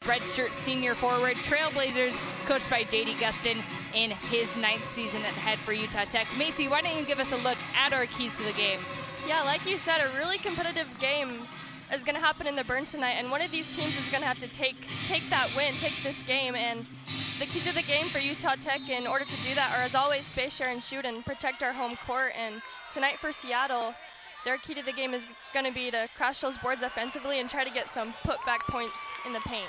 redshirt senior forward. Trailblazers, coached by J.D. Gustin in his 9th season at head for Utah Tech. Macy, why don't you give us a look at our keys to the game? Yeah, like you said, a really competitive game is going to happen in the Burns tonight, and one of these teams is going to have to take that win, take this game, and the keys to the game for Utah Tech in order to do that are, as always, space, share, and shoot, and protect our home court. And tonight for Seattle, their key to the game is going to be to crash those boards offensively and try to get some putback points in the paint.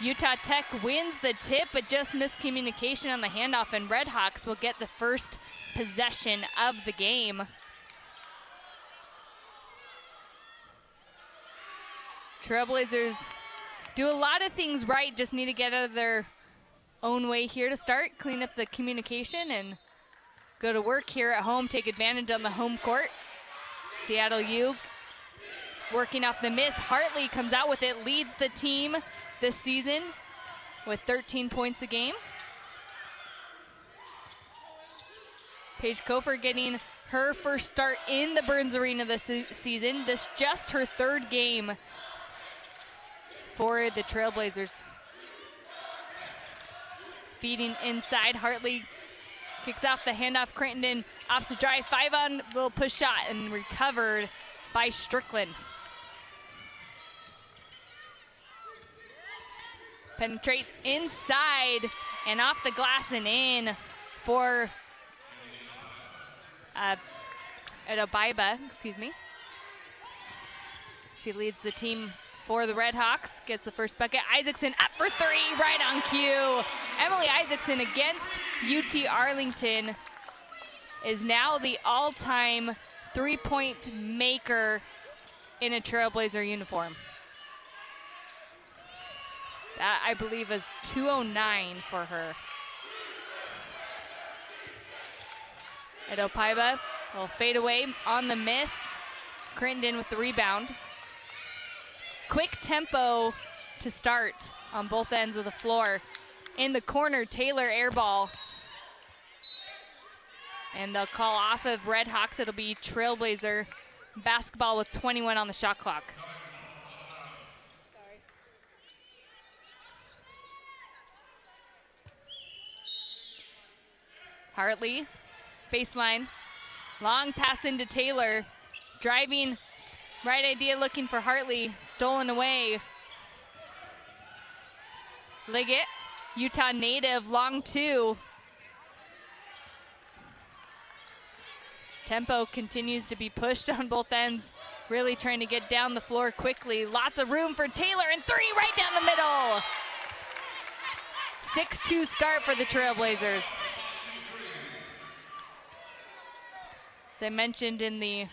Utah Tech wins the tip, but just miscommunication on the handoff, and Redhawks will get the first possession of the game. Trailblazers do a lot of things right, just need to get out of their own way here to start, clean up the communication, and go to work here at home, take advantage on the home court. Seattle U working off the miss. Hartley comes out with it, leads the team this season with 13 points a game. Paige Kofer getting her first start in the Burns Arena this season. This just her 3rd game for the Trailblazers. Feeding inside, Hartley kicks off the handoff. Crittenden opts to drive, 5-on, little push shot, and recovered by Strickland. Penetrate inside and off the glass and in for Edobaiba, excuse me. She leads the team for the Redhawks, gets the first bucket. Isaacson up for 3, right on cue. Emily Isaacson against UT Arlington is now the all-time 3-point maker in a Trailblazer uniform. That, I believe, is 209 for her. Edopaiba will fade away on the miss. Crittenden with the rebound. Quick tempo to start on both ends of the floor. In the corner, Taylor airball. And they'll call off of Redhawks. It'll be Trailblazer basketball with 21 on the shot clock. Hartley, baseline, long pass into Taylor, driving, right idea looking for Hartley, stolen away. Liggett, Utah native, long 2. Tempo continues to be pushed on both ends, really trying to get down the floor quickly. Lots of room for Taylor, and 3 right down the middle. 6-2 start for the Trailblazers. As I mentioned in the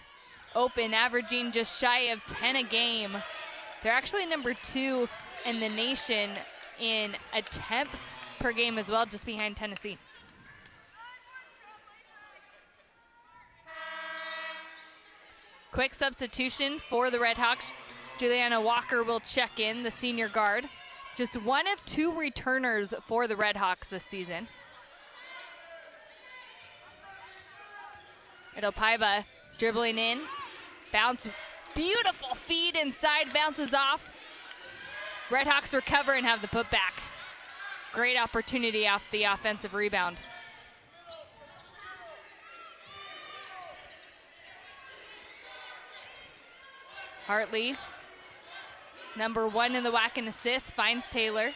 open, averaging just shy of 10 a game. They're actually number 2 in the nation in attempts per game as well, just behind Tennessee. Quick substitution for the Redhawks. Juliana Walker will check in, the senior guard. Just one of 2 returners for the Redhawks this season. Edopaiba dribbling in, bounce, beautiful feed inside, bounces off. Redhawks recover and have the putback. Great opportunity off the offensive rebound. Hartley, number 1 in the WAC in assists, finds Taylor.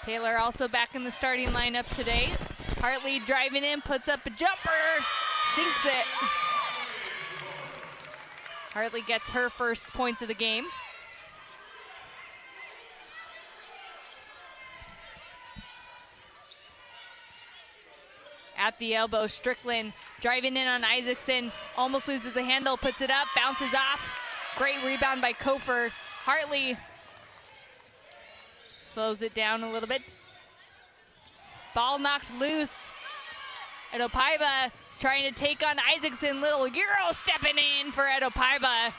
Taylor also back in the starting lineup today. Hartley driving in, puts up a jumper, sinks it. Hartley gets her first points of the game. At the elbow, Strickland driving in on Isaacson, almost loses the handle, puts it up, bounces off. Great rebound by Kofer. Hartley slows it down a little bit. Ball knocked loose. Edopaiba trying to take on Isaacson. Little Euro stepping in for Edopaiba.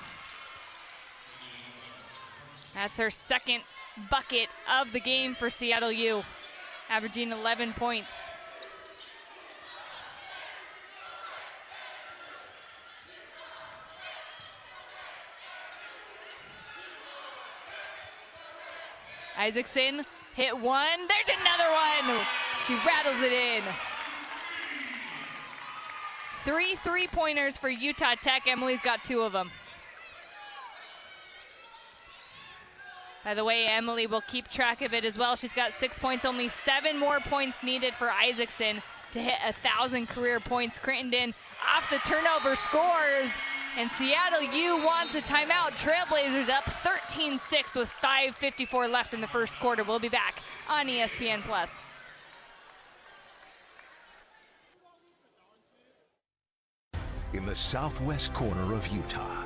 That's her second bucket of the game for Seattle U, averaging 11 points. Isaacson hit one. There's another one. She rattles it in. 3 3-pointers for Utah Tech. Emily's got 2 of them. By the way, Emily will keep track of it as well. She's got 6 points, only 7 more points needed for Isaacson to hit 1,000 career points. Crittenden off the turnover scores, and Seattle U wants a timeout. Trailblazers up 13-6 with 5:54 left in the first quarter. We'll be back on ESPN+. In the southwest corner of Utah,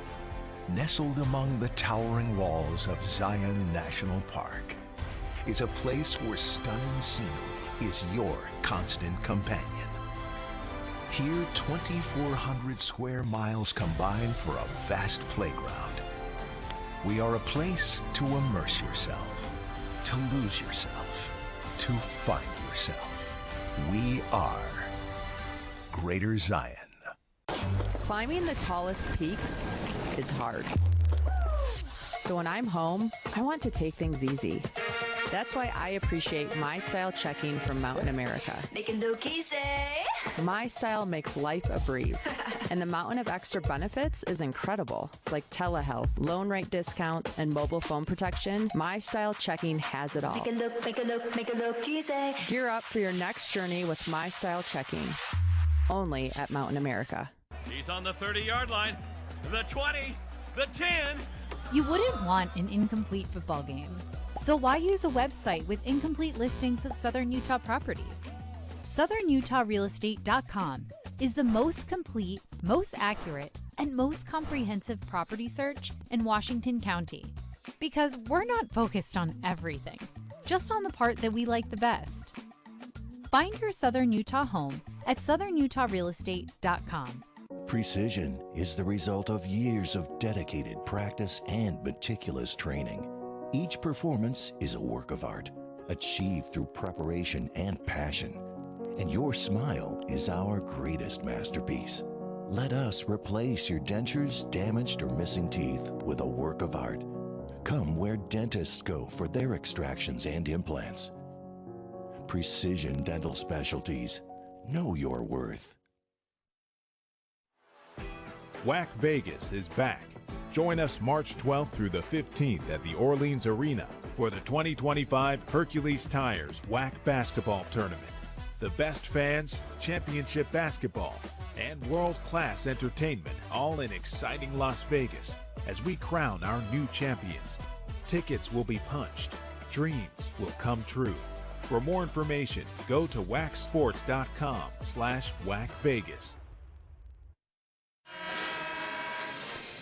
nestled among the towering walls of Zion National Park, is a place where stunning scenery is your constant companion. Here, 2,400 square miles combine for a vast playground. We are a place to immerse yourself, to lose yourself, to find yourself. We are Greater Zion. Climbing the tallest peaks is hard. So when I'm home, I want to take things easy. That's why I appreciate My Style checking from Mountain America. Making look easy. My Style makes life a breeze. And the mountain of extra benefits is incredible, like telehealth, loan rate discounts, and mobile phone protection. My Style checking has it all. Make it look easy. Gear up for your next journey with My Style checking. Only at Mountain America. He's on the 30-yard line, the 20, the 10. You wouldn't want an incomplete football game. So why use a website with incomplete listings of Southern Utah properties? SouthernUtahRealEstate.com is the most complete, most accurate, and most comprehensive property search in Washington County. Because we're not focused on everything, just on the part that we like the best. Find your Southern Utah home at SouthernUtahRealEstate.com. Precision is the result of years of dedicated practice and meticulous training. Each performance is a work of art, achieved through preparation and passion. And your smile is our greatest masterpiece. Let us replace your dentures, damaged or missing teeth with a work of art. Come where dentists go for their extractions and implants. Precision Dental Specialties. Know your worth. WAC Vegas is back. Join us March 12th through the 15th at the Orleans Arena for the 2025 Hercules Tires WAC Basketball Tournament. The best fans, championship basketball, and world-class entertainment all in exciting Las Vegas as we crown our new champions. Tickets will be punched. Dreams will come true. For more information, go to wacsports.com/WACVegas.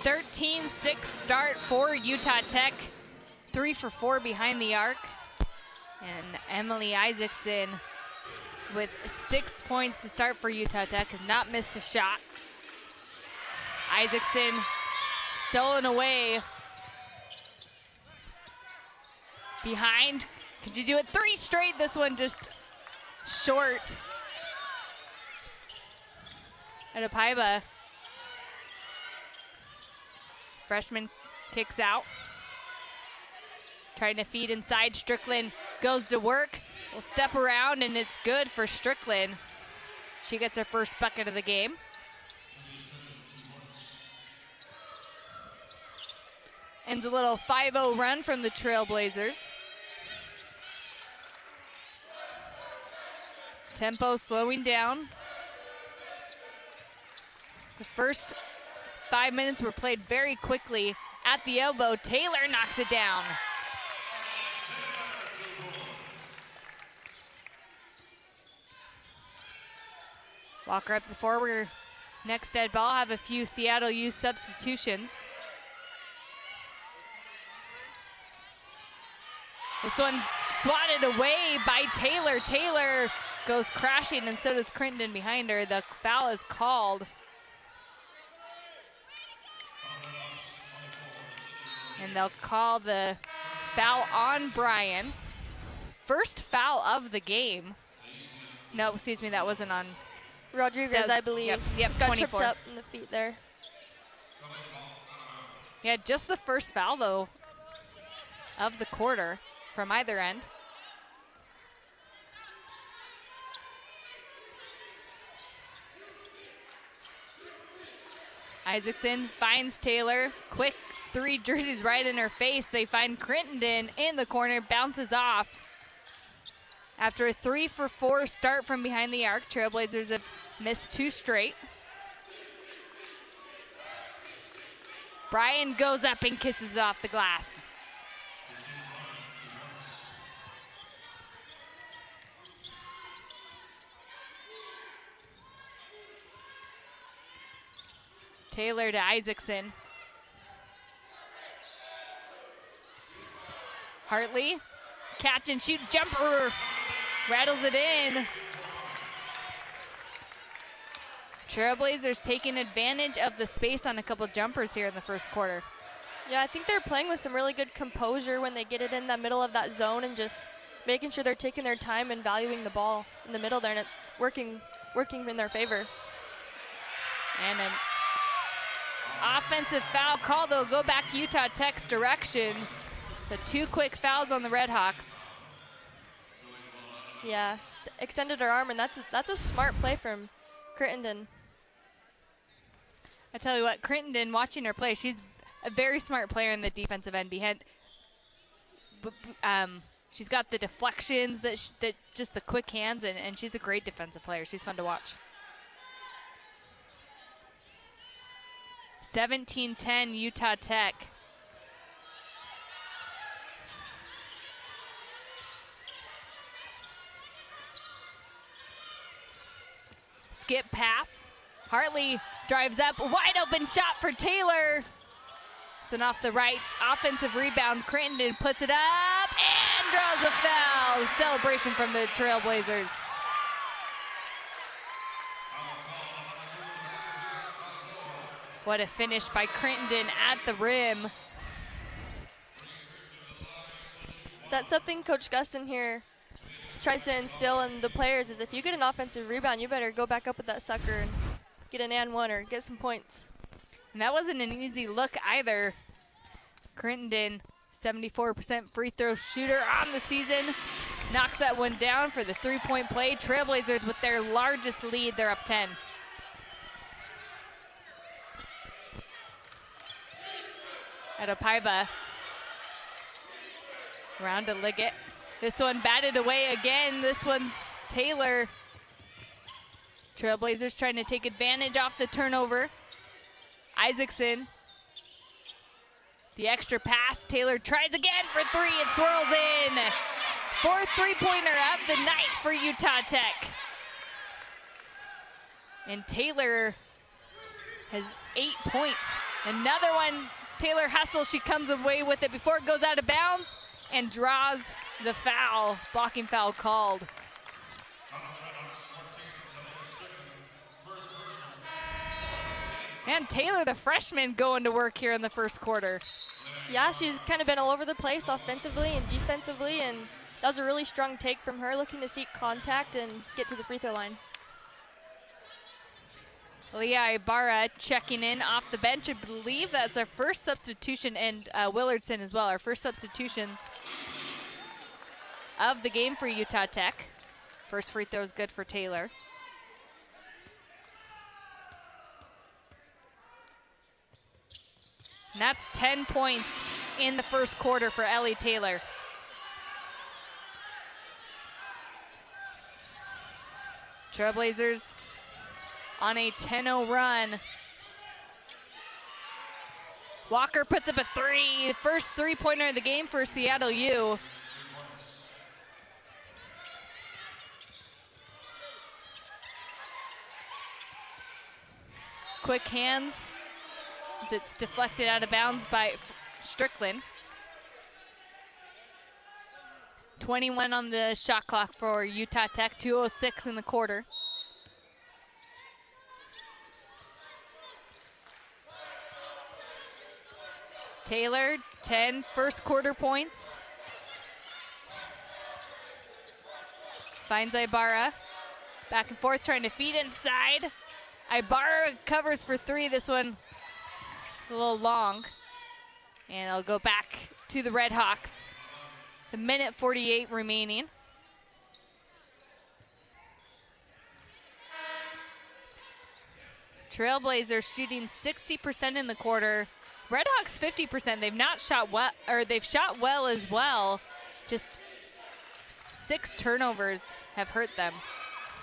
13-6 start for Utah Tech. 3 for 4 behind the arc. And Emily Isaacson with 6 points to start for Utah Tech has not missed a shot. Isaacson stolen away. Behind. Could you do it? 3 straight. This one just short. Adepaiba. Freshman kicks out. Trying to feed inside. Strickland goes to work. Will step around, and it's good for Strickland. She gets her first bucket of the game. Ends a little 5-0 run from the Trailblazers. Tempo slowing down. The first 5 minutes were played very quickly. At the elbow, Taylor knocks it down. Walker up the floor. We're next at ball. Have a few Seattle U substitutions. This one swatted away by Taylor. Taylor goes crashing, and so does Crittenden behind her. The foul is called. And they'll call the foul on Bryan. First foul of the game. No, excuse me, that wasn't on Rodriguez, I believe. Yep, Just got 24. tripped up in the feet there. Yeah, just the first foul, though, of the quarter. from either end. Isaacson finds Taylor. Quick 3 jerseys right in her face. They find Crittenden in the corner, bounces off. After a 3-for-4 start from behind the arc, Trailblazers have missed 2 straight. Bryan goes up and kisses it off the glass. Taylor to Isaacson. Hartley, catch and shoot jumper, rattles it in. Trailblazers taking advantage of the space on a couple jumpers here in the first quarter. Yeah, I think they're playing with some really good composure when they get it in the middle of that zone and just making sure they're taking their time and valuing the ball in the middle there, and it's working in their favor. And an offensive foul call. They'll go back Utah Tech's direction. The 2 quick fouls on the Redhawks. Yeah, extended her arm, and that's a smart play from Crittenden. I tell you what, Crittenden, watching her play, she's a very smart player in the defensive end. She's got the deflections, that just the quick hands, and she's a great defensive player. She's fun to watch. 17-10 Utah Tech. Skip pass. Hartley drives up, wide open shot for Taylor. It's an off the right offensive rebound. Crittenden puts it up and draws a foul. Celebration from the Trailblazers. What a finish by Crittenden at the rim. That's something Coach Gustin here tries to instill in the players, is if you get an offensive rebound, you better go back up with that sucker and get an and one or get some points. And that wasn't an easy look either. Crittenden, 74% free throw shooter on the season, knocks that one down for the 3-point play. Trailblazers with their largest lead, they're up 10. Adopaiva, around to Liggett. This one batted away again. This one's Taylor. Trailblazers trying to take advantage off the turnover. Isaacson. The extra pass. Taylor tries again for 3. It swirls in. 4th 3-pointer of the night for Utah Tech. And Taylor has 8 points. Another one. Taylor hustles. She comes away with it before it goes out of bounds and draws the foul. Blocking foul called. And Taylor, the freshman, going to work here in the first quarter. Yeah, she's kind of been all over the place offensively and defensively, and that was a really strong take from her, looking to seek contact and get to the free throw line. Leah Ibarra checking in off the bench. I believe that's our first substitution, and Willardson as well, our first substitutions of the game for Utah Tech. First free throw is good for Taylor. And that's 10 points in the first quarter for Ellie Taylor. Trailblazers on a 10-0 run. Walker puts up a 3. First 3-pointer of the game for Seattle U. Quick hands as it's deflected out of bounds by Strickland. 21 on the shot clock for Utah Tech, 2:06 in the quarter. Taylor, 10 first quarter points. Finds Ibarra. Back and forth, trying to feed inside. Ibarra covers for 3. This one is a little long. And it'll go back to the Redhawks. The minute 48 remaining. Trailblazers shooting 60% in the quarter. Redhawks 50%. They've not shot well, or they've shot well as well. Just 6 turnovers have hurt them.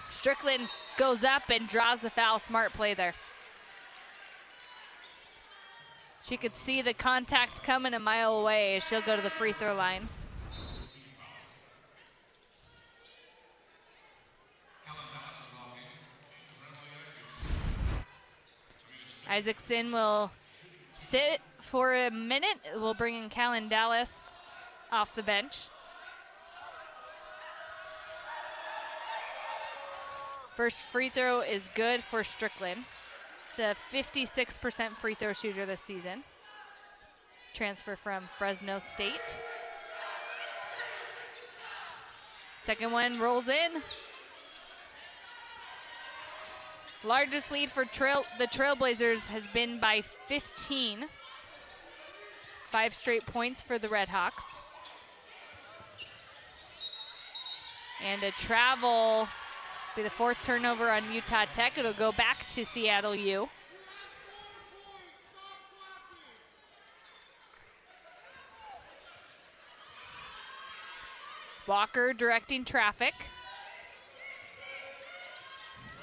Strickland goes up and draws the foul. Smart play there. She could see the contact coming a mile away as she'll go to the free throw line. Isaacson will sit for a minute. We'll bring in Callan Dallas off the bench. First free throw is good for Strickland. It's a 56% free throw shooter this season. Transfer from Fresno State. Second one rolls in. Largest lead for the Trailblazers has been by 15. 5 straight points for the Redhawks. And a travel, be the 4th turnover on Utah Tech. It'll go back to Seattle U. Walker directing traffic.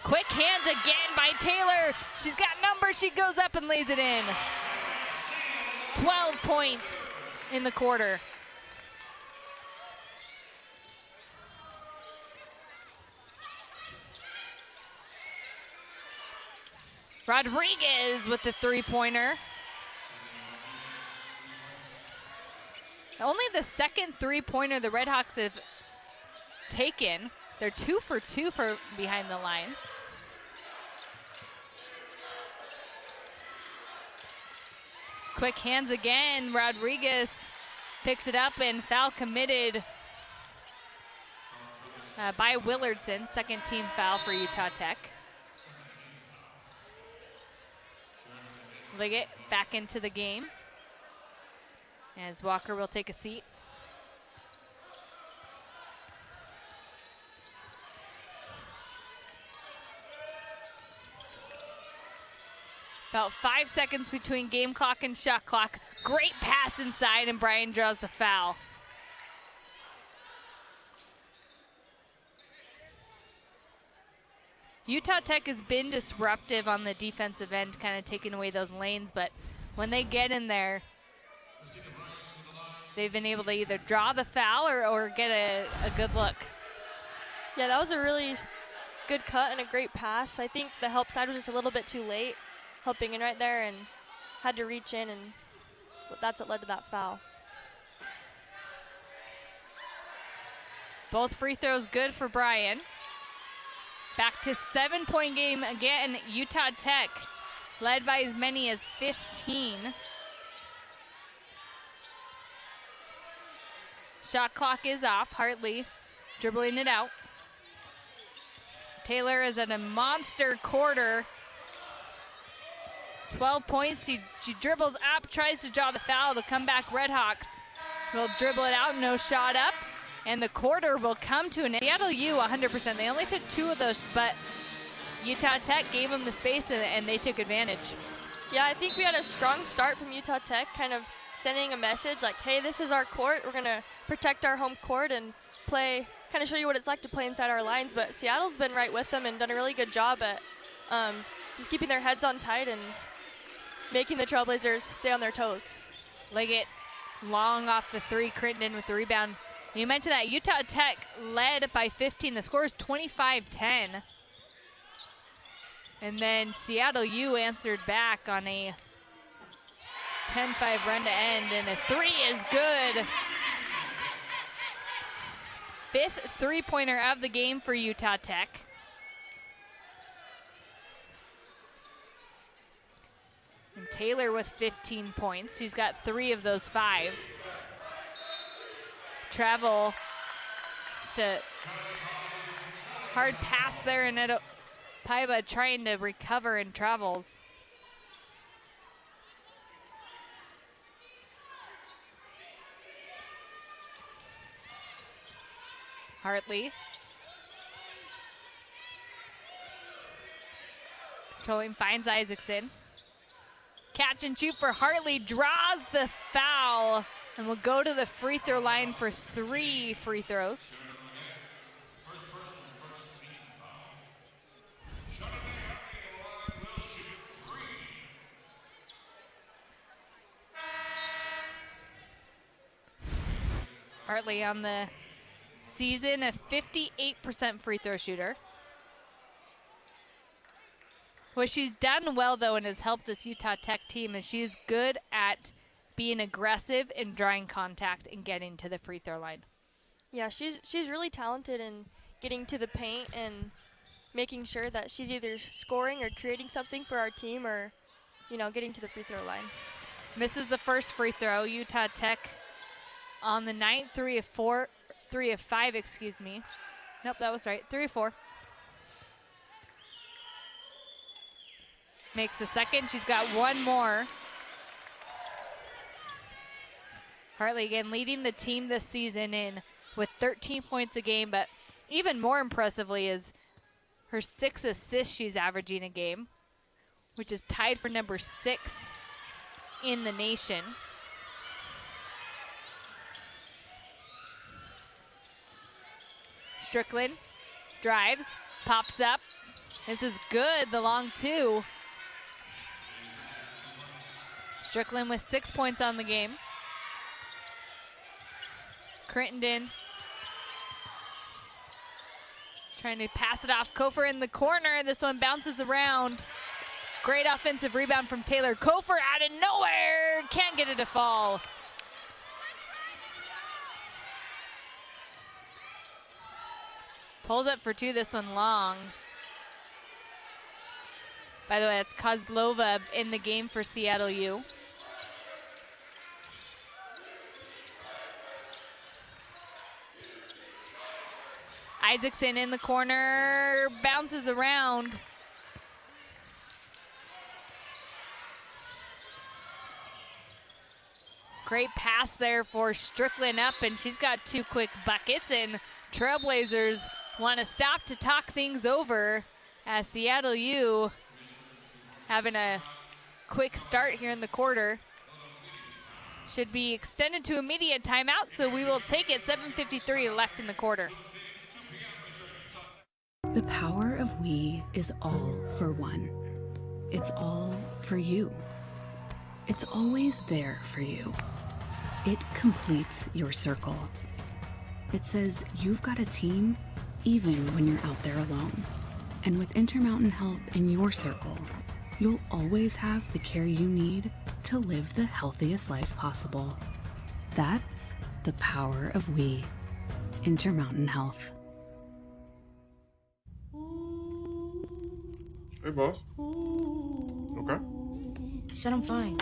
Quick hands again by Taylor. She's got numbers. She goes up and lays it in. 12 points in the quarter. Rodriguez with the 3-pointer. Only the second 3-pointer the Redhawks have taken. They're 2 for 2 for behind the line. Quick hands again. Rodriguez picks it up and foul committed by Willardson. Second team foul for Utah Tech. Liggett back into the game as Walker will take a seat. About 5 seconds between game clock and shot clock. Great pass inside, and Bryan draws the foul. Utah Tech has been disruptive on the defensive end, kind of taking away those lanes, but when they get in there, they've been able to either draw the foul or get a good look. Yeah, that was a really good cut and a great pass. I think the help side was just a little bit too late, helping in right there, and had to reach in, and that's what led to that foul. Both free throws good for Bryan. Back to 7-point game again. Utah Tech led by as many as 15. Shot clock is off. Hartley dribbling it out. Taylor is at a monster quarter. 12 points. She dribbles up, tries to draw the foul. To come back, Redhawks will dribble it out. No shot up. And the quarter will come to an end. Seattle U 100%. They only took 2 of those, but Utah Tech gave them the space and they took advantage. Yeah, I think we had a strong start from Utah Tech, kind of sending a message like, hey, this is our court. We're going to protect our home court and play, kind of show you what it's like to play inside our lines. But Seattle's been right with them and done a really good job at just keeping their heads on tight and making the Trailblazers stay on their toes. Liggett long off the 3. Crittenden with the rebound. You mentioned that Utah Tech led by 15. The score is 25-10. And then Seattle U answered back on a 10-5 run to end, and a 3 is good. 5th 3-pointer of the game for Utah Tech. And Taylor with 15 points. She's got 3 of those 5. Travel, just a hard pass there, and Paiva trying to recover and travels. Hartley. Controlling, finds Isaacson. Catch and shoot for Hartley, draws the foul, and will go to the free throw line for 3 free throws. Hartley on the season, a 58% free throw shooter. What she's done well, though, and has helped this Utah Tech team is she's good at being aggressive and drawing contact and getting to the free throw line. Yeah, she's really talented in getting to the paint and making sure that she's either scoring or creating something for our team or, getting to the free throw line. Misses the first free throw. Utah Tech on the night, 3 of 5, excuse me. Nope, that was right, 3 of 4. Makes the second, she's got one more. Hartley again leading the team this season with 13 points a game, but even more impressively is her 6 assists she's averaging a game, which is tied for number 6 in the nation. Strickland drives, pops up. This is good, the long 2. Strickland with 6 points on the game. Crittenden trying to pass it off. Kofer in the corner. This one bounces around. Great offensive rebound from Taylor. Kofer out of nowhere. Can't get it to fall. Pulls up for 2, this one long. By the way, that's Kozlova in the game for Seattle U. Isaacson in the corner, bounces around. Great pass there for Strickland up, and she's got 2 quick buckets, and Trailblazers want to stop to talk things over as Seattle U having a quick start here in the quarter. Should be extended to immediate timeout, so we will take it. 7:53 left in the quarter. The power of we is all for one. It's all for you. It's always there for you. It completes your circle. It says you've got a team even when you're out there alone. And with Intermountain Health in your circle, you'll always have the care you need to live the healthiest life possible. That's the power of we. Intermountain Health. Hey, boss. Okay. Said I'm fine.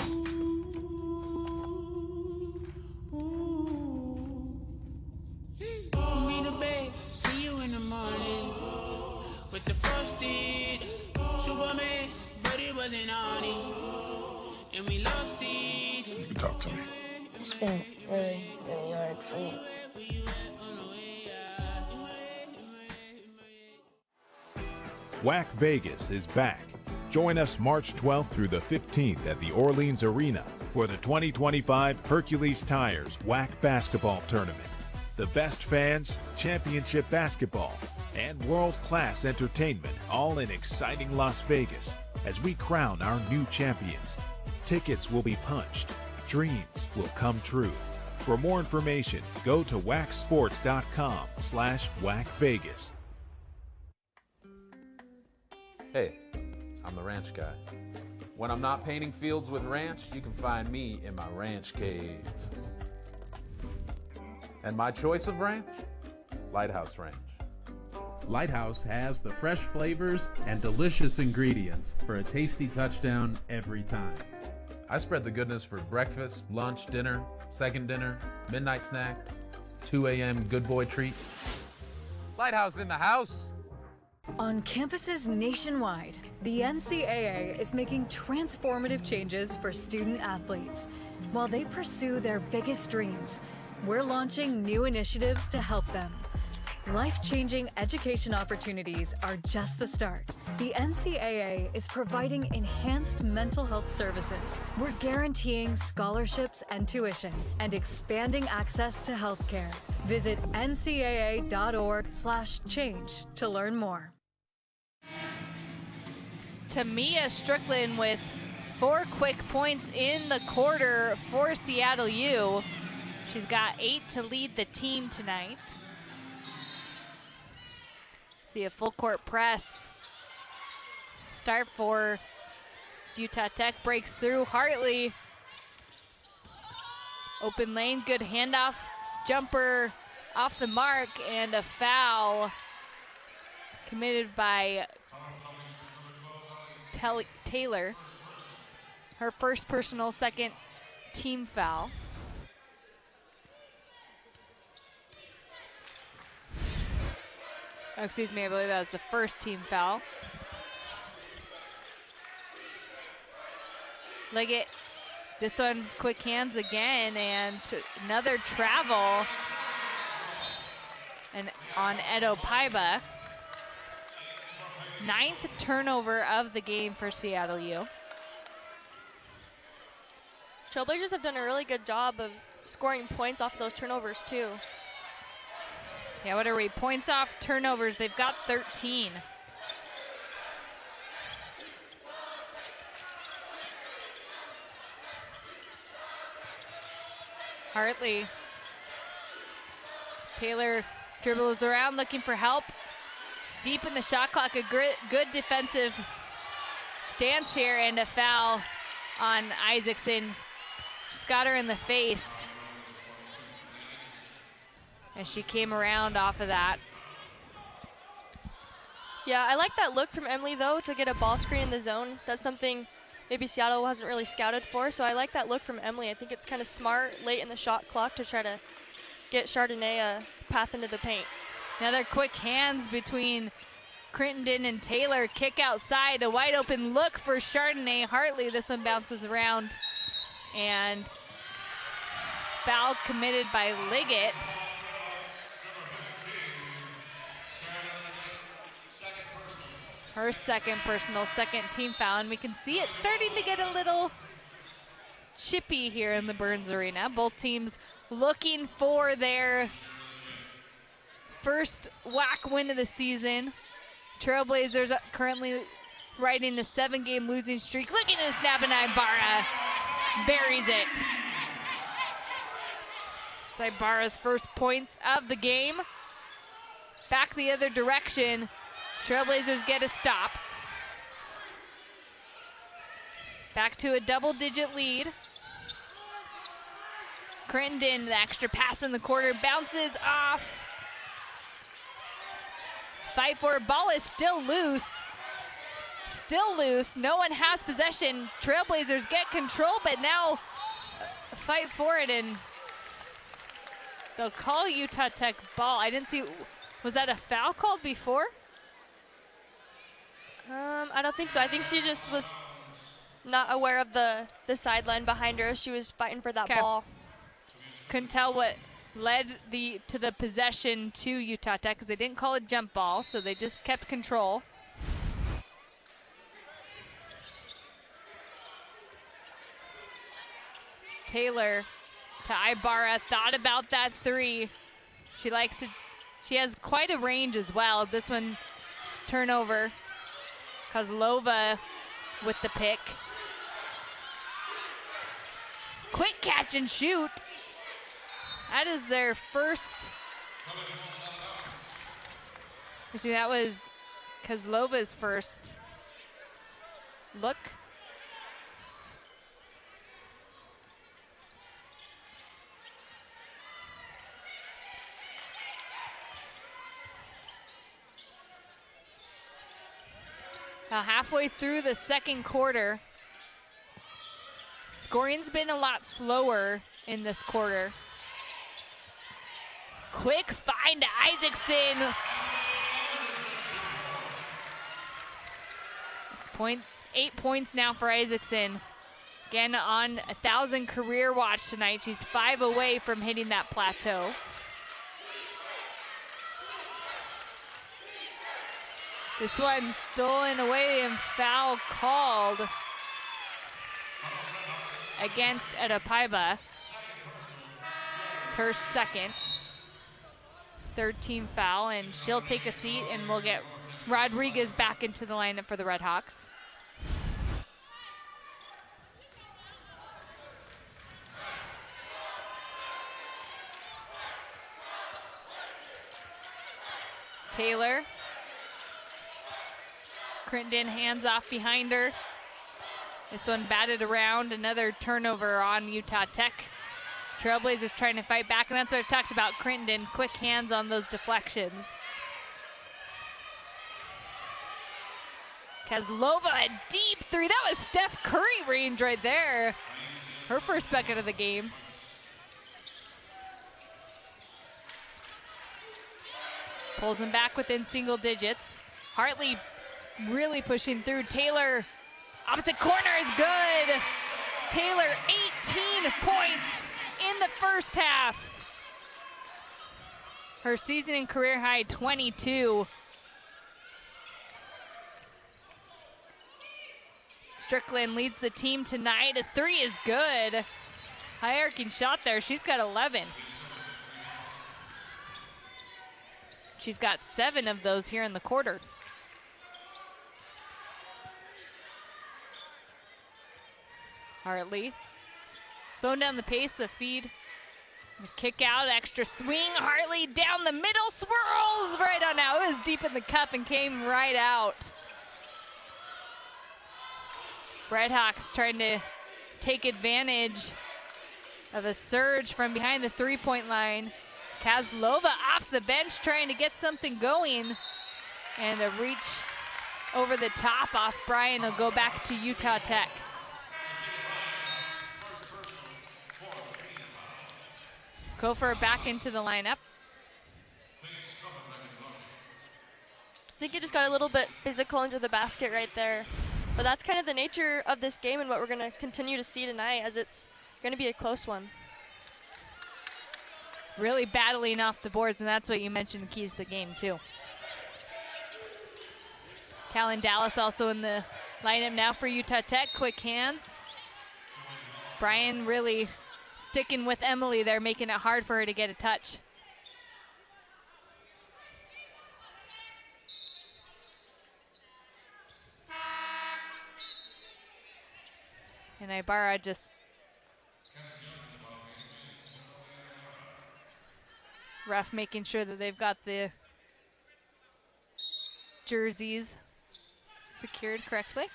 See you in the morning with the frosted Superman, but it wasn't on it, and we lost it. You can talk to me. It's been really, really hard for me. WAC Vegas is back. Join us March 12th through the 15th at the Orleans Arena for the 2025 Hercules Tires WAC Basketball Tournament. The best fans, championship basketball, and world-class entertainment all in exciting Las Vegas as we crown our new champions. Tickets will be punched. Dreams will come true. For more information, go to wacsports.com/WACVegas. Hey, I'm the ranch guy. When I'm not painting fields with ranch, you can find me in my ranch cave. And my choice of ranch? Lighthouse Ranch. Lighthouse has the fresh flavors and delicious ingredients for a tasty touchdown every time. I spread the goodness for breakfast, lunch, dinner, second dinner, midnight snack, 2 a.m. good boy treat. Lighthouse in the house. On campuses nationwide, the NCAA is making transformative changes for student athletes. While they pursue their biggest dreams, we're launching new initiatives to help them. Life-changing education opportunities are just the start. The NCAA is providing enhanced mental health services. We're guaranteeing scholarships and tuition and expanding access to healthcare. Visit ncaa.org/change to learn more. Tamia Strickland with 4 quick points in the quarter for Seattle U. She's got 8 to lead the team tonight. See a full court press. Start for Utah Tech, breaks through. Hartley, open lane, good handoff. Jumper off the mark, and a foul committed by Taylor. Her first personal, second team foul. Oh, excuse me, I believe that was the first team foul. Liggett, this one quick hands again, and another travel and on Edo Paiba. 9th turnover of the game for Seattle U. Trailblazers have done a really good job of scoring points off of those turnovers too. Yeah, what are we? Points off turnovers, they've got 13. Hartley. Taylor dribbles around looking for help. Deep in the shot clock, a good defensive stance here, and a foul on Isaacson. Just got her in the face as she came around off of that. Yeah, I like that look from Emily, though, to get a ball screen in the zone. That's something maybe Seattle hasn't really scouted for, so I like that look from Emily. I think it's kind of smart late in the shot clock to try to get Chardonnay a path into the paint. Another quick hands between Crittenden and Taylor. Kick outside, a wide open look for Chardonnay. Hartley, this one bounces around, and foul committed by Liggett. Her second personal, second team foul, and we can see it starting to get a little chippy here in the Burns Arena. Both teams looking for their first WAC win of the season. Trailblazers currently riding a 7-game losing streak. Looking to snap, and Ibarra buries it. It's Ibarra's first points of the game. Back the other direction. Trailblazers get a stop. Back to a double-digit lead. Crittenden, the extra pass in the quarter, bounces off. Fight for it. Ball is still loose. Still loose. No one has possession. Trailblazers get control, but now fight for it, and they'll call Utah Tech ball. I didn't see, was that a foul called before? I don't think so. I think she just was not aware of the sideline behind her. She was fighting for that ball. Couldn't tell what led to the possession to Utah Tech, because they didn't call a jump ball, so they just kept control. Taylor to Ibarra, thought about that three. She likes it. She has quite a range as well. This one, turnover. Kozlova with the pick. Quick catch and shoot. That is their first. See, that was Kozlova's first look. Now halfway through the second quarter. Scoring's been a lot slower in this quarter. Quick find to Isaacson. It's 8 points now for Isaacson. Again on 1,000 career watch tonight. She's 5 away from hitting that plateau. This one stolen away and foul called against Edapaiba. It's her second. Third team foul, and she'll take a seat, and we'll get Rodriguez back into the lineup for the Red Hawks. Taylor. Crittenden hands off behind her. This one batted around. Another turnover on Utah Tech. Trailblazers trying to fight back, and that's what I've talked about. Crittenden, quick hands on those deflections. Kozlova, a deep three. That was Steph Curry range right there. Her first bucket of the game. Pulls them back within single digits. Hartley really pushing through. Taylor, opposite corner is good. Taylor, 18 points in the first half. Her season and career high, 22. Strickland leads the team tonight. A three is good. High arcing shot there. She's got 11. She's got 7 of those here in the quarter. Hartley slowing down the pace, the feed, the kick out, extra swing. Hartley down the middle, swirls right on out. It was deep in the cup and came right out. Redhawks trying to take advantage of a surge from behind the three-point line. Kozlova off the bench trying to get something going. And a reach over the top off Bryan will go back to Utah Tech. Kofor back into the lineup. I think he just got a little bit physical into the basket right there. But that's kind of the nature of this game and what we're going to continue to see tonight, as it's going to be a close one. Really battling off the boards, and that's what you mentioned, keys to the game too. Callan Dallas also in the lineup now for Utah Tech. Quick hands. Bryan really sticking with Emily there, making it hard for her to get a touch. And Ibarra just ref making sure that they've got the jerseys secured correctly.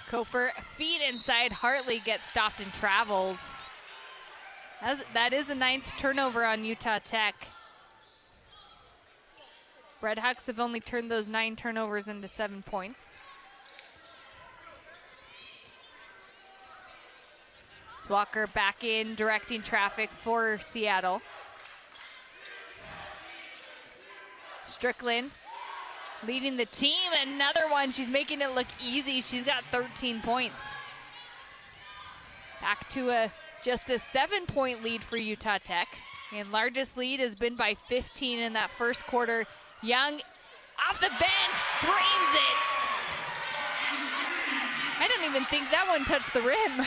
Kofor, feet inside. Hartley gets stopped and travels. That is the 9th turnover on Utah Tech. Redhawks have only turned those 9 turnovers into 7 points. Walker back in, directing traffic for Seattle. Strickland leading the team. Another one. She's making it look easy. She's got 13 points. Back to just a 7-point lead for Utah Tech. And largest lead has been by 15 in that first quarter. Young off the bench, drains it. I don't even think that one touched the rim.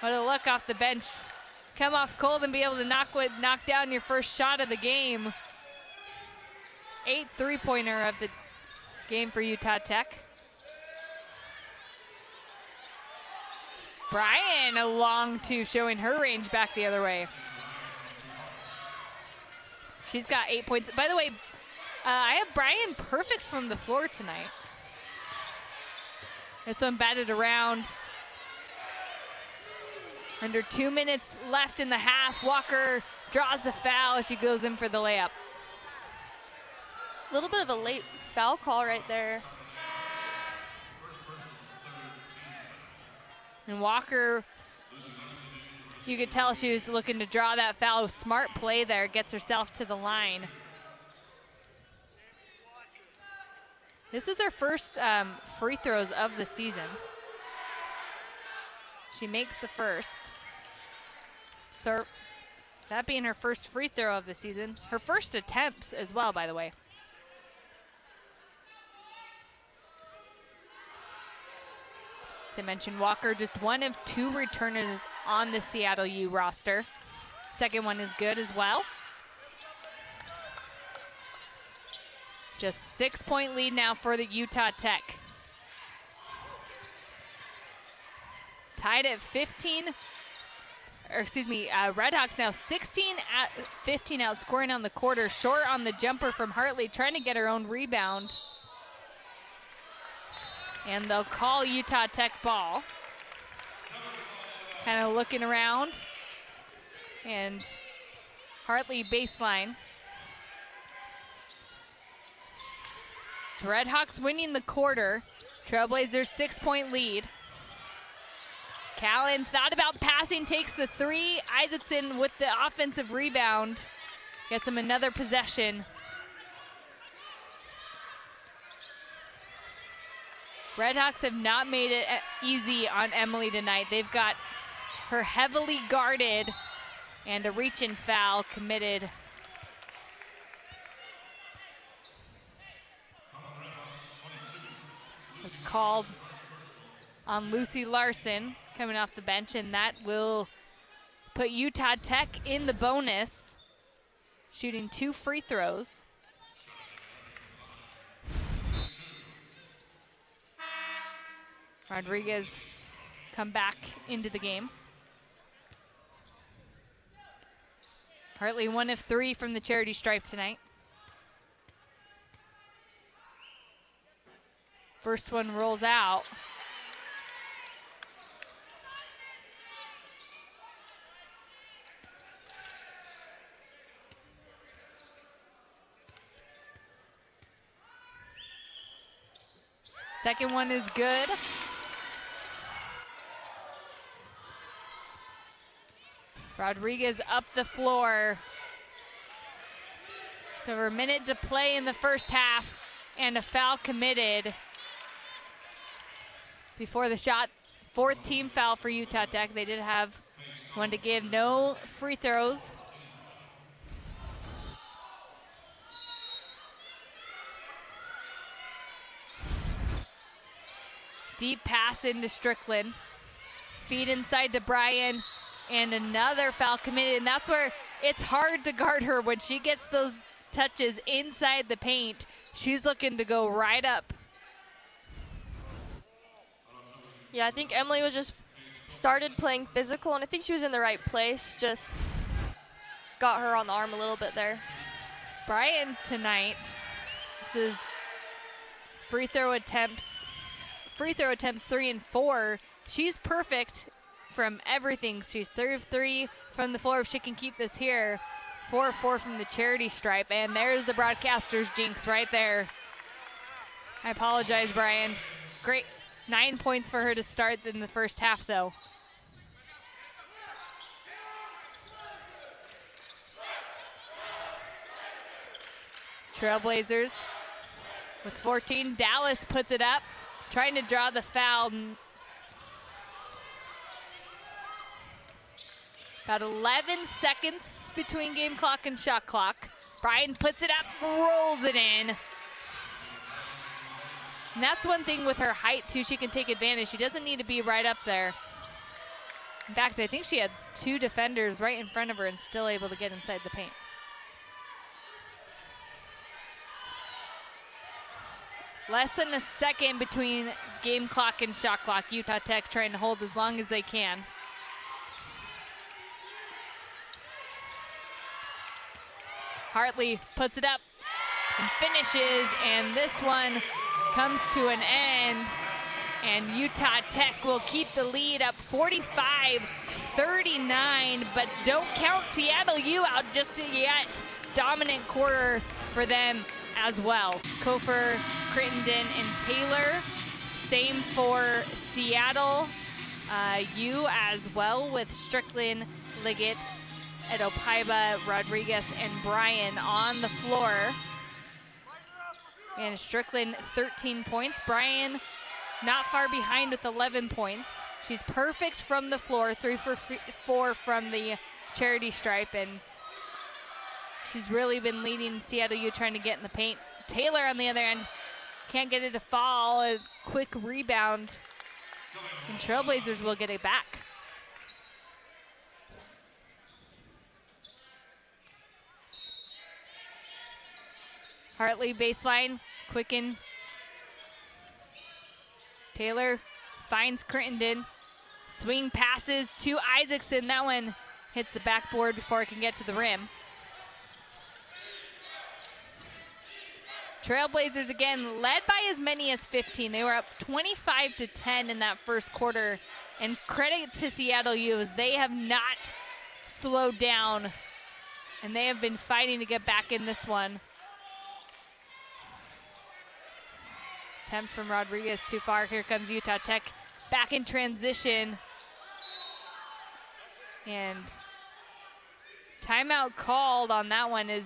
What a look off the bench. Come off cold and be able to knock down your first shot of the game. 8th three-pointer of the game for Utah Tech. Bryan, a long two, showing her range back the other way. She's got 8 points. By the way, I have Bryan perfect from the floor tonight. This one batted around. Under 2 minutes left in the half. Walker draws the foul as she goes in for the layup. A little bit of a late foul call right there. And Walker, you could tell she was looking to draw that foul. Smart play there, gets herself to the line. This is her first free throws of the season. She makes the first. So That being her first free throw of the season. Her first attempts as well, by the way. As I mentioned, Walker just one of 2 returners on the Seattle U roster. Second one is good as well. Just 6-point lead now for the Utah Tech. Tied at 15, or excuse me, Redhawks now 16 at 15 outscoring on the quarter. Short on the jumper from Hartley, trying to get her own rebound. And they'll call Utah Tech ball. Kind of looking around. And Hartley baseline. It's Redhawks winning the quarter. Trailblazers 6-point lead. Callan thought about passing, takes the 3. Isaacson with the offensive rebound. Gets him another possession. Redhawks have not made it easy on Emily tonight. They've got her heavily guarded and a reach-in foul committed. Was called on Lucy Larson coming off the bench, and that will put Utah Tech in the bonus, shooting 2 free throws. Rodriguez come back into the game. Hartley 1 of 3 from the charity stripe tonight. First one rolls out. Second one is good. Rodriguez up the floor. Just over a minute to play in the first half, and a foul committed before the shot. 4th team foul for Utah Tech. They did have one to give. No free throws. Deep pass into Strickland. Feed inside to Bryan. And another foul committed, and that's where it's hard to guard her when she gets those touches inside the paint. She's looking to go right up. Yeah, I think Emily was just started playing physical, and I think she was in the right place. Just got her on the arm a little bit there. Bryan tonight, this is free throw attempts 3 and 4. She's perfect from everything. She's 3 of 3 from the floor if she can keep this here. 4 of 4 from the charity stripe, and there's the broadcaster's jinx right there. I apologize, Bryan. Great. 9 points for her to start in the first half, though. Trailblazers with 14. Dallas puts it up, trying to draw the foul. About 11 seconds between game clock and shot clock. Bryan puts it up, rolls it in. And that's one thing with her height, too. She can take advantage. She doesn't need to be right up there. In fact, I think she had 2 defenders right in front of her and still able to get inside the paint. Less than a second between game clock and shot clock. Utah Tech trying to hold as long as they can. Hartley puts it up and finishes, and this one comes to an end, and Utah Tech will keep the lead up 45-39, but don't count Seattle U out just yet. Dominant quarter for them as well. Kofer, Crittenden, and Taylor. Same for Seattle U as well, with Strickland, Liggett, Edopaiba, Rodriguez, and Bryan on the floor. And Strickland 13 points. Bryan not far behind with 11 points. She's perfect from the floor, 3 for 4 from the charity stripe, and she's really been leading Seattle U trying to get in the paint. Taylor on the other end can't get it to fall. A quick rebound, and Trailblazers will get it back. Hartley baseline, quicken. Taylor finds Crittenden. Swing passes to Isaacson. That one hits the backboard before it can get to the rim. Trailblazers again led by as many as 15. They were up 25-10 in that first quarter. And credit to Seattle U as they have not slowed down. And they have been fighting to get back in this one. Temp from Rodriguez too far. Here comes Utah Tech back in transition. And timeout called on that one is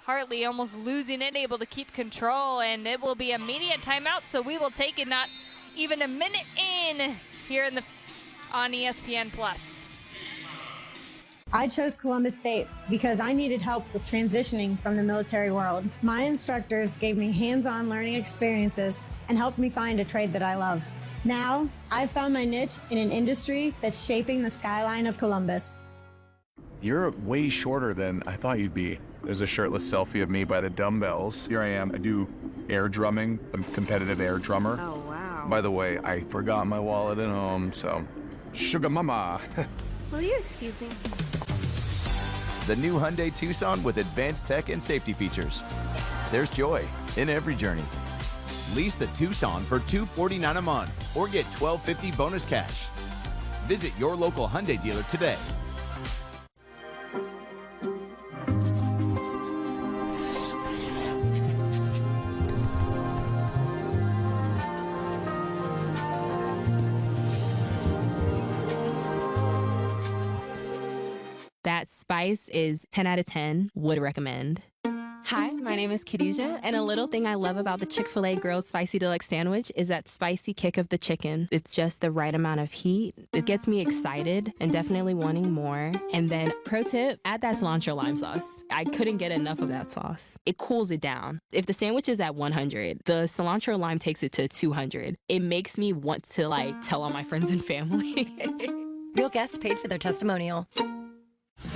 Hartley almost losing it, able to keep control, and it will be immediate timeout, so we will take it not even a minute in here on ESPN+. I chose Columbus State because I needed help with transitioning from the military world. My instructors gave me hands-on learning experiences and helped me find a trade that I love. Now, I've found my niche in an industry that's shaping the skyline of Columbus. You're way shorter than I thought you'd be. There's a shirtless selfie of me by the dumbbells. Here I am. I do air drumming. I'm a competitive air drummer. Oh, wow. By the way, I forgot my wallet at home, so sugar mama. Will you excuse me? The new Hyundai Tucson with advanced tech and safety features. There's joy in every journey. Lease the Tucson for $249 a month or get $1,250 bonus cash. Visit your local Hyundai dealer today. That spice is 10 out of 10, would recommend. Hi, my name is Khadijah, and a little thing I love about the Chick-fil-A Grilled Spicy Deluxe Sandwich is that spicy kick of the chicken. It's just the right amount of heat. It gets me excited and definitely wanting more. And then, pro tip, add that cilantro lime sauce. I couldn't get enough of that sauce. It cools it down. If the sandwich is at 100, the cilantro lime takes it to 200. It makes me want to, tell all my friends and family. Real guests paid for their testimonial.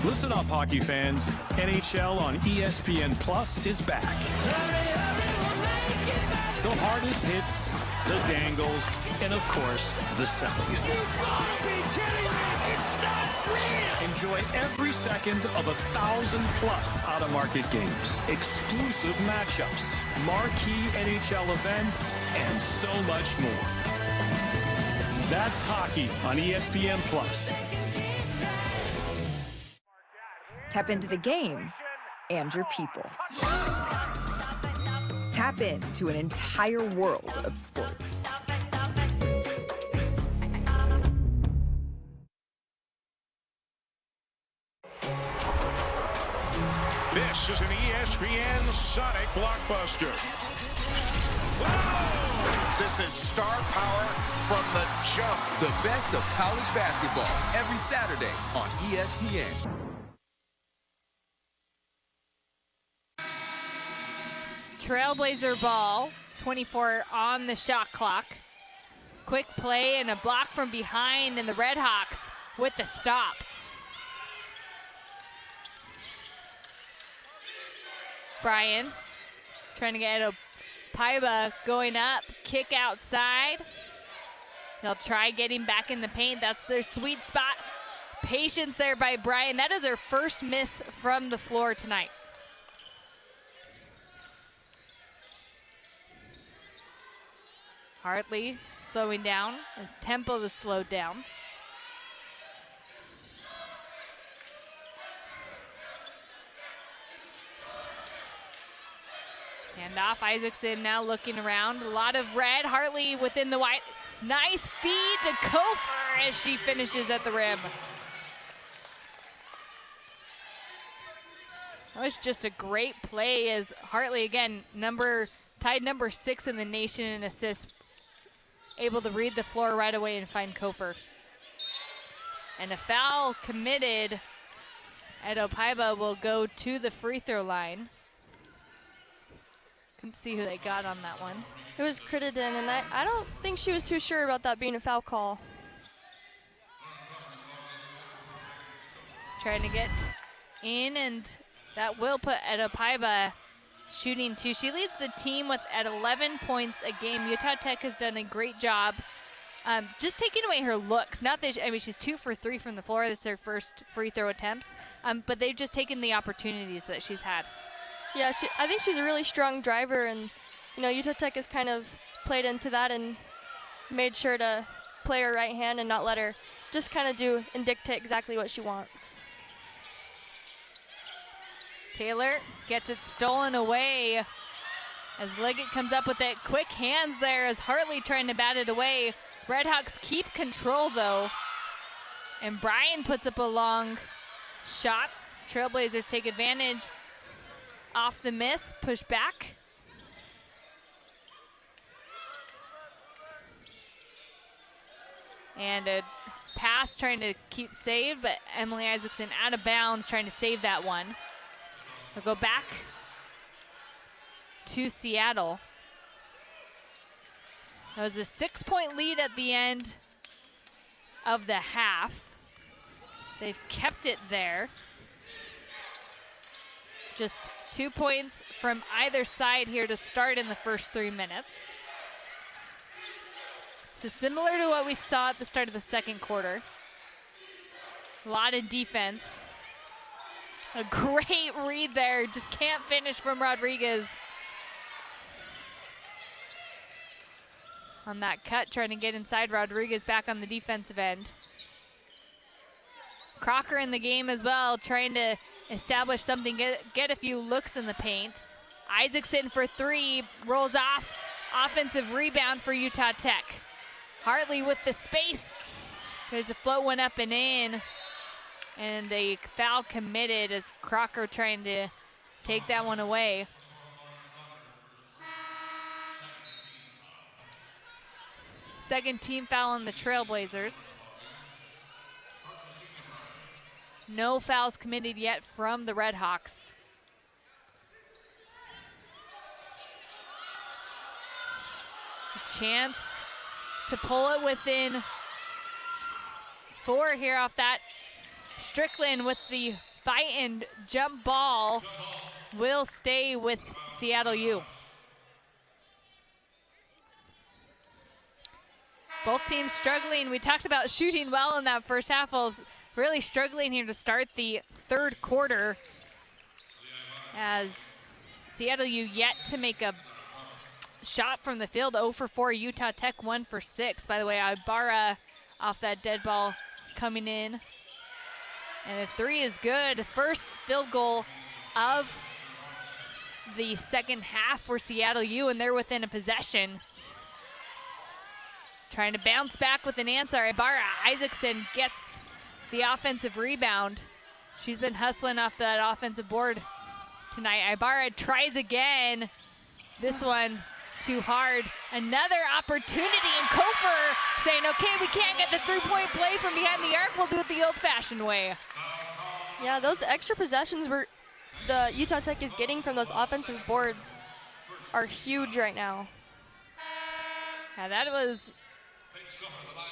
Listen up, hockey fans. NHL on ESPN Plus is back. The hardest hits, the dangles, and of course, the sellies. Enjoy every second of 1,000+ out-of-market games, exclusive matchups, marquee NHL events, and so much more. That's hockey on ESPN Plus. Tap into the game and your people. Tap into an entire world of sports. This is an ESPN Sonic blockbuster. Whoa! This is star power from the jump. The best of college basketball every Saturday on ESPN. Trailblazer ball, 24 on the shot clock. Quick play and a block from behind, and the Redhawks with the stop. Bryan trying to get a Paiva going up, kick outside. They'll try getting back in the paint. That's their sweet spot. Patience there by Bryan. That is their first miss from the floor tonight. Hartley slowing down. His tempo is slowed down. Hand off. Isaacson now looking around. A lot of red. Hartley within the white. Nice feed to Kofer as she finishes at the rim. That was just a great play as Hartley, again, tied number 6 in the nation in assists. Able to read the floor right away and find Kofer. And a foul committed Edo Paiba will go to the free throw line. Couldn't see who they got on that one. It was Crittenden, and I don't think she was too sure about that being a foul call. Trying to get in, and that will put Edo Paiba shooting 2. She leads the team at 11 points a game. Utah Tech has done a great job just taking away her looks. Not that she's 2 for 3 from the floor. That's her first free throw attempts. But they've just taken the opportunities that she's had. Yeah, I think she's a really strong driver, and Utah Tech has kind of played into that and made sure to play her right hand and not let her just kind of do and dictate exactly what she wants. Taylor gets it stolen away as Liggett comes up with it. Quick hands there as Hartley trying to bat it away. Redhawks keep control though. And Bryan puts up a long shot. Trailblazers take advantage. Off the miss, push back. And a pass trying to keep saved, but Emily Isaacson out of bounds trying to save that one. We'll go back to Seattle. That was a 6-point lead at the end of the half. They've kept it there. Just 2 points from either side here to start in the first 3 minutes. So similar to what we saw at the start of the second quarter. A lot of defense. A great read there, just can't finish from Rodriguez. On that cut, trying to get inside. Rodriguez back on the defensive end. Crocker in the game as well, trying to establish something, get a few looks in the paint. Isaacson for 3, rolls off. Offensive rebound for Utah Tech. Hartley with the space. Tries to float one up and in. And a foul committed as Crocker trying to take that one away. Second team foul on the Trailblazers. No fouls committed yet from the Redhawks. A chance to pull it within 4 here off that. Strickland with the fight and jump ball will stay with Seattle U. Both teams struggling. We talked about shooting well in that first half. Really struggling here to start the third quarter as Seattle U yet to make a shot from the field. 0 for 4. Utah Tech 1 for 6. By the way, Ibarra off that dead ball coming in. And the 3 is good. First field goal of the second half for Seattle U, and they're within a possession. Trying to bounce back with an answer. Ibarra Isaacson gets the offensive rebound. She's been hustling off that offensive board tonight. Ibarra tries again. This one too hard. Another opportunity, and Kofer saying, okay, we can't get the 3-point play from behind the arc. We'll do it the old-fashioned way. Yeah, those extra possessions the Utah Tech is getting from those offensive boards are huge right now. Yeah, that was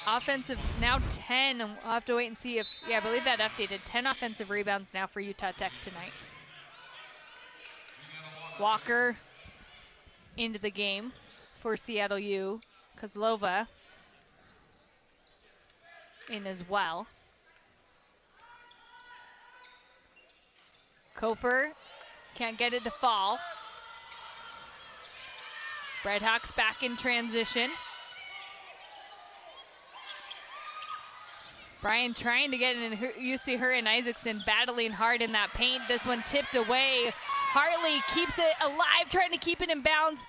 offensive, now 10. And we'll have to wait and see if, I believe that updated. 10 offensive rebounds now for Utah Tech tonight. Walker into the game for Seattle U. Kozlova in as well. Kofer can't get it to fall. Redhawks back in transition. Bryan trying to get in. You see her and Isaacson battling hard in that paint. This one tipped away. Hartley keeps it alive, trying to keep it in bounds.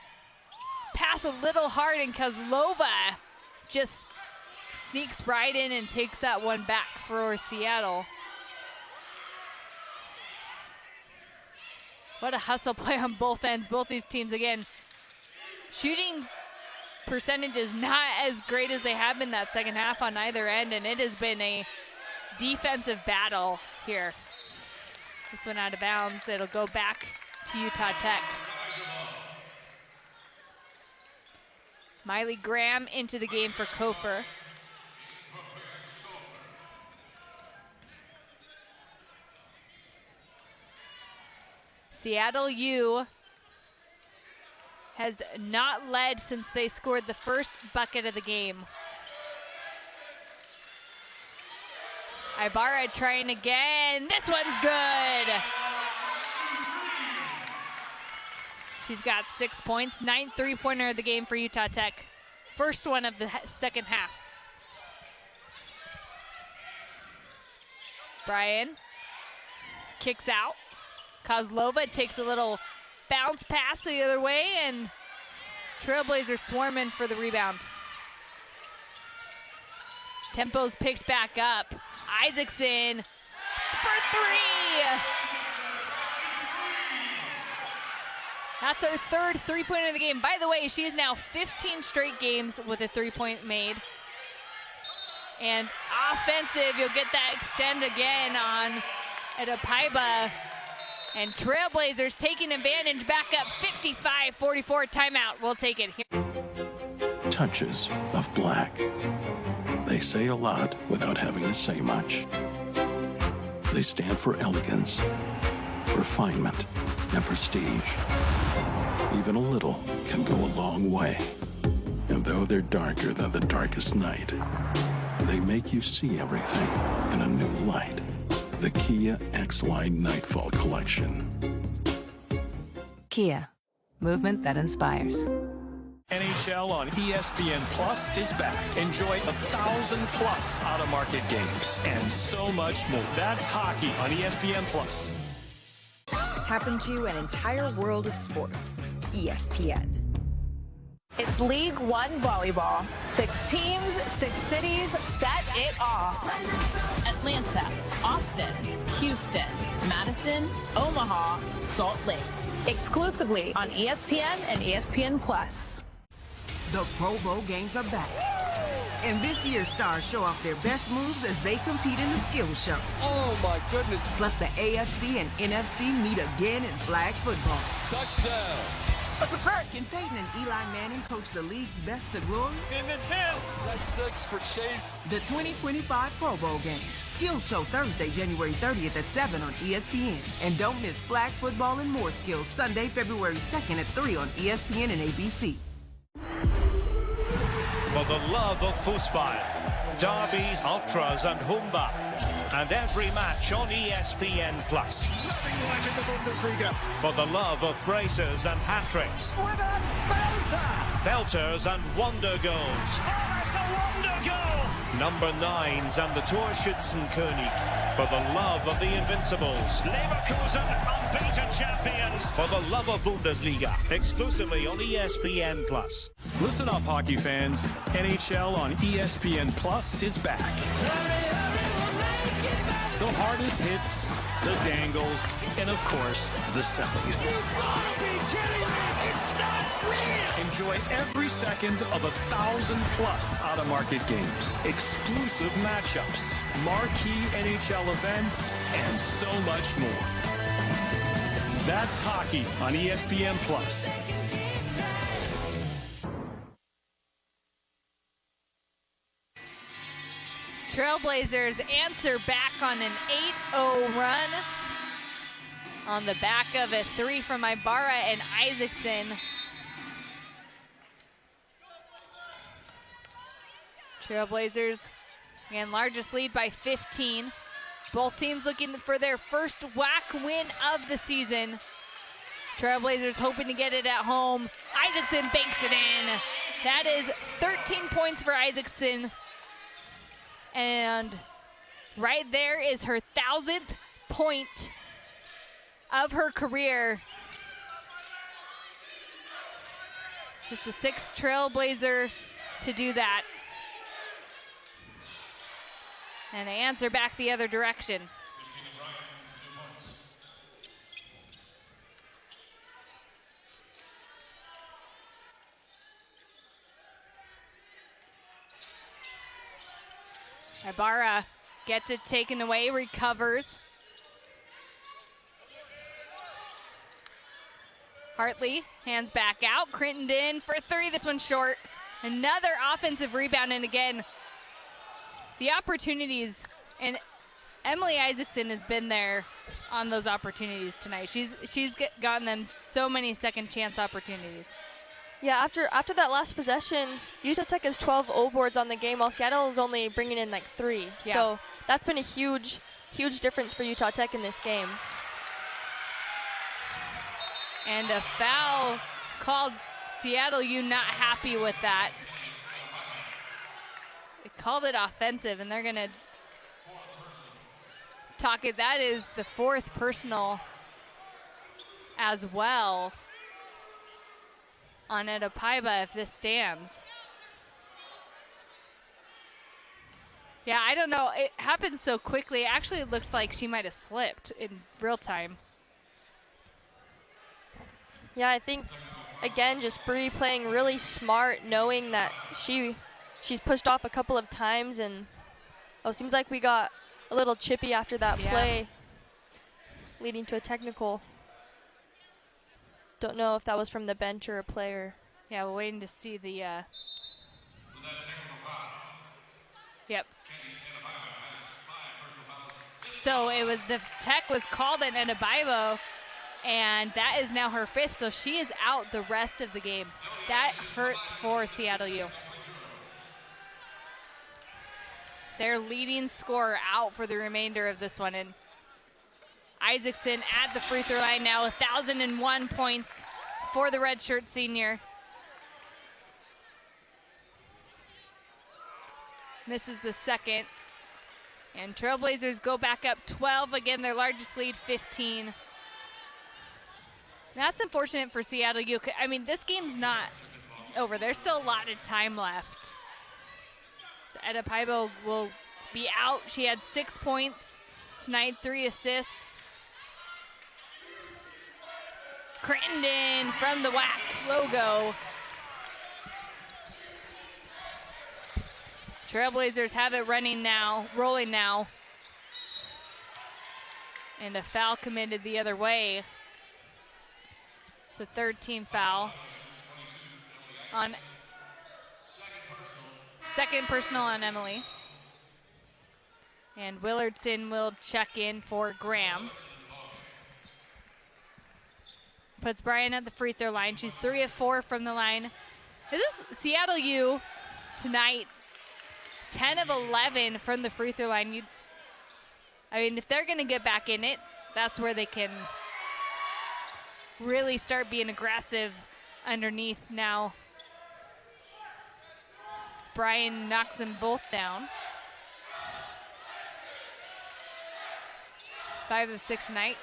Pass a little hard, and Kozlova just sneaks right in and takes that one back for Seattle. What a hustle play on both ends. Both these teams, again, shooting percentages not as great as they have been that second half on either end, and it has been a defensive battle here. This one out of bounds. It'll go back to Utah Tech. Miley Graham into the game for Kofor. Seattle U has not led since they scored the first bucket of the game. Ibarra trying again. This one's good. She's got 6 points, 9th three-pointer of the game for Utah Tech. First one of the second half. Bryan kicks out. Kozlova takes a little bounce pass the other way, and Trailblazers swarming for the rebound. Tempo's picked back up. Isaacson for three. That's her third three-pointer of the game. By the way, she is now 15 straight games with a three-point made. And offensive, you'll get that extend again on Adepaiba. And Trailblazers taking advantage, back up 55-44. Timeout, we'll take it here. Touches of black. They say a lot without having to say much. They stand for elegance, refinement, and prestige. Even a little can go a long way. And though they're darker than the darkest night, they make you see everything in a new light. The Kia X-Line Nightfall Collection. Kia, movement that inspires. NHL on ESPN Plus is back. Enjoy 1,000+ out-of-market games and so much more. That's hockey on ESPN Plus. Tap into an entire world of sports. ESPN. It's League One volleyball. 6 teams, 6 cities, set it off. Atlanta, Austin, Houston, Madison, Omaha, Salt Lake. Exclusively on ESPN and ESPN Plus. The Pro Bowl games are back. And this year's stars show off their best moves as they compete in the skill show. Oh my goodness. Plus the AFC and NFC meet again in flag football. Touchdown. Can Peyton and Eli Manning coach the league's best to glory? In the 10. That's 6 for Chase. The 2025 Pro Bowl game. Skill Show Thursday, January 30th at 7 on ESPN. And don't miss flag football and more skills Sunday, February 2nd at 3 on ESPN and ABC. For the love of Fußball, derbies, ultras, and Humba. And every match on ESPN Plus. Nothing like in the Bundesliga. For the love of braces and hat-tricks. With a belter! Belters and wonder goals. Oh, that's a wonder goal! Number 9s and the Torschützenkönig. For the love of the Invincibles. Leverkusen, unbeaten champions. For the love of Bundesliga. Exclusively on ESPN Plus. Listen up, hockey fans. NHL on ESPN Plus is back. The hardest hits, the dangles, and of course, the semis. You gotta be kidding me! It's not real! Enjoy every second of 1,000+ out-of-market games, exclusive matchups, marquee NHL events, and so much more. That's hockey on ESPN Plus. Trailblazers answer back on an 8-0 run on the back of a 3 from Ibarra and Isaacson. Trailblazers, again, largest lead by 15. Both teams looking for their first WAC win of the season. Trailblazers hoping to get it at home. Isaacson banks it in. That is 13 points for Isaacson. And right there is her 1,000th point of her career. Just the 6th Trailblazer to do that. And they answer back the other direction. Ibarra gets it taken away, recovers. Hartley hands back out. Crittenden for three. This one's short. Another offensive rebound, and again, the opportunities, and Emily Isaacson has been there on those opportunities tonight. She's gotten them so many second chance opportunities. Yeah, after that last possession, Utah Tech has 12 O boards on the game, while Seattle is only bringing in like 3. Yeah. So that's been a huge difference for Utah Tech in this game. And a foul called. Seattle U not happy with that. They called it offensive, and they're going to talk it. That is the 4th personal as well on Edapaiba if this stands. Yeah, I don't know. It happened so quickly. It actually looked like she might have slipped in real time. Yeah, I think, again, just Bree playing really smart, knowing that she's pushed off a couple of times, and seems like we got a little chippy after that play, leading to a technical. Don't know if that was from the bench or a player. Yeah, we're waiting to see the. Yep. So it was the tech was called in Edapaiba, and that is now her 5th, so she is out the rest of the game. That hurts for Seattle U. Their leading scorer out for the remainder of this one. And Isaacson at the free throw line now, 1,001 points for the redshirt senior. Misses the second. And Trailblazers go back up 12. Again, their largest lead, 15. That's unfortunate for Seattle U. I mean, this game's not over. There's still a lot of time left. So Edapaiba will be out. She had 6 points tonight, 3 assists. Crittenden from the WAC logo. Trailblazers have it rolling now. And a foul committed the other way. It's the 3rd team foul. On second personal on Emily. And Willardson will check in for Graham. Puts Bryan at the free throw line. She's 3 of 4 from the line. This is Seattle U tonight. 10 of 11 from the free throw line. I mean, if they're going to get back in it, that's where they can really start being aggressive underneath now. Bryan knocks them both down. 5 of 6 tonight.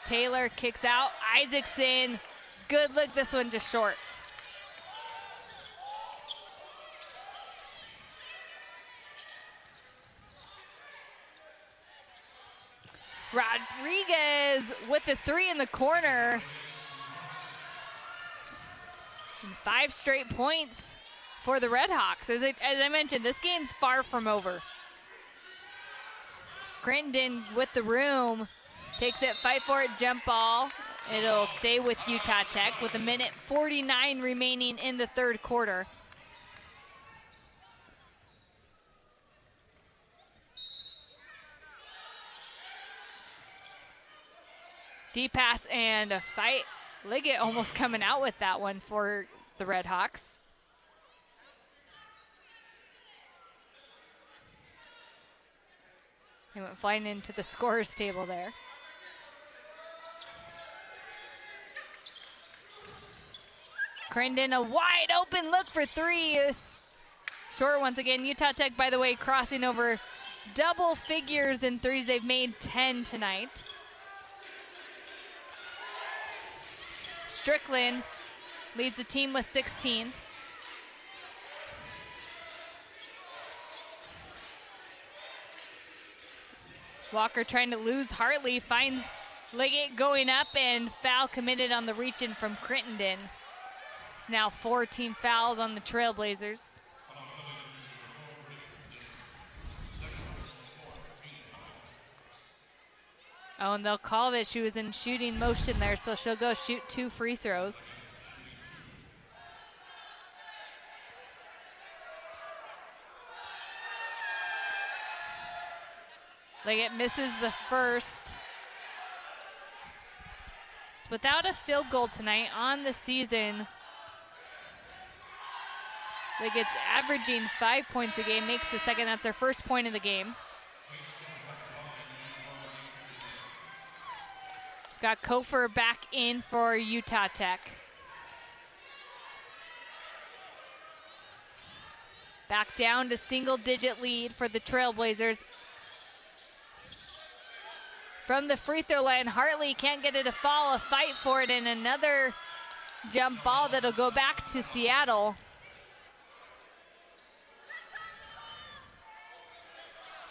Taylor kicks out. Isaacson, good look. This one just short. Rodriguez with the 3 in the corner. And 5 straight points for the Redhawks. As I mentioned, this game's far from over. Crittenden with the room. Takes it, fight for it, jump ball. It'll stay with Utah Tech with 1:49 remaining in the 3rd quarter. Deep pass and a fight. Liggett almost coming out with that one for the Redhawks. They went flying into the scorer's table there. Crittenden, a wide open look for 3. Short once again. Utah Tech, by the way, crossing over double figures in threes. They've made 10 tonight. Strickland leads the team with 16. Walker trying to lose. Hartley finds Liggett going up, and foul committed on the reach-in from Crittenden. Now 4 team fouls on the Trailblazers. Oh, and they'll call that she was in shooting motion there, so she'll go shoot 2 free throws. Liggett misses the first. So without a field goal tonight on the season, Liggett's averaging 5 points a game, makes the second. That's her first point of the game. Got Kofer back in for Utah Tech. Back down to single-digit lead for the Trailblazers. From the free throw line, Hartley can't get it to fall, a fight for it, and another jump ball that'll go back to Seattle.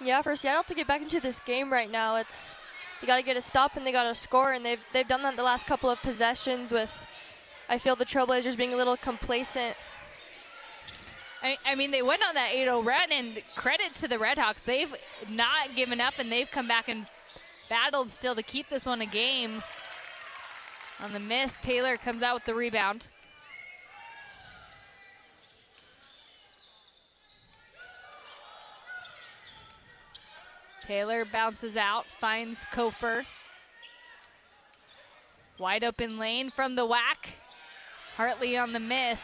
Yeah, for Seattle to get back into this game right now, you got to get a stop and they got to score, and they've done that the last couple of possessions with, I feel, the Trailblazers being a little complacent. I mean, they went on that 8-0 run, and credit to the Redhawks. They've not given up, and they've come back and battled still to keep this one a game. On the miss, Taylor comes out with the rebound. Taylor bounces out, finds Kofer. Wide open lane from the whack. Hartley on the miss.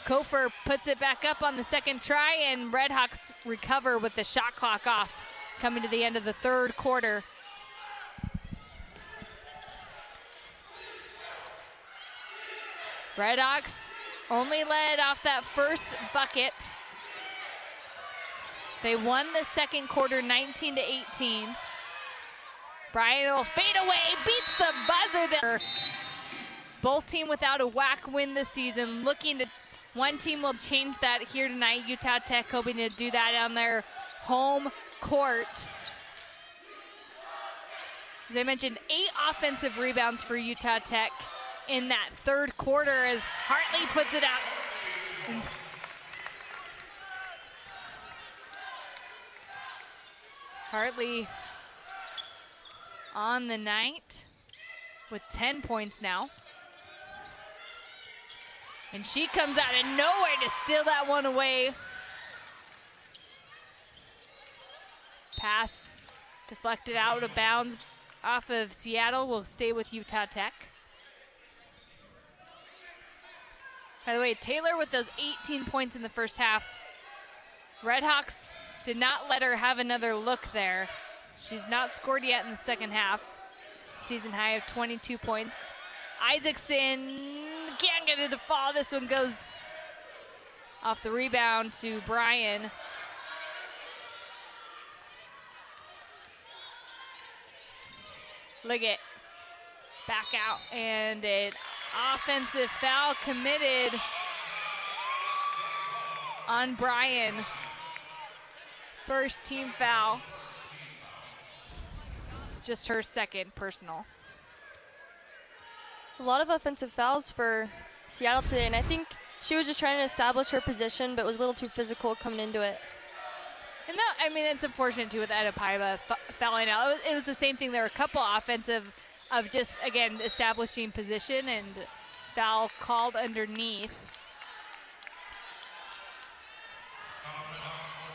Kofer puts it back up on the second try, and Redhawks recover with the shot clock off, coming to the end of the third quarter. Redhawks only led off that first bucket. They won the second quarter 19-18. Bryan will fade away, beats the buzzer there. Both teams without a whack win this season. One team will change that here tonight. Utah Tech hoping to do that on their home court. As I mentioned, 8 offensive rebounds for Utah Tech in that third quarter as Hartley puts it out. Hartley on the night with 10 points now. And she comes out of nowhere to steal that one away. Pass deflected out of bounds off of Seattle, will stay with Utah Tech. By the way, Taylor with those 18 points in the first half. Redhawks did not let her have another look there. She's not scored yet in the second half. Season high of 22 points. Isaacson can't get it to fall. This one goes off the rebound to Bryan. Liggett back out, and an offensive foul committed on Bryan. First team foul. It's just her second personal. A lot of offensive fouls for Seattle today, and I think she was just trying to establish her position, but was a little too physical coming into it. And that, I mean, it's unfortunate too with Adepaiba fouling out. It was the same thing. There were a couple offensive of just, again, establishing position, and foul called underneath.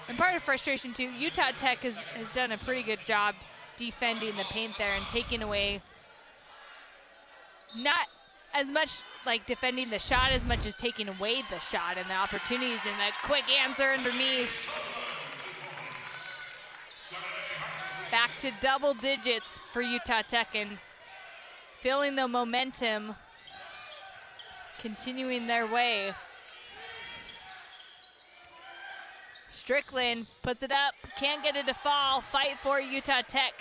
And part of frustration too, Utah Tech has done a pretty good job defending the paint there and taking away, not as much like defending the shot as much as taking away the shot and the opportunities, and that quick answer underneath. Back to double digits for Utah Tech and feeling the momentum continuing their way. Strickland puts it up, can't get it to fall. Fight for Utah Tech.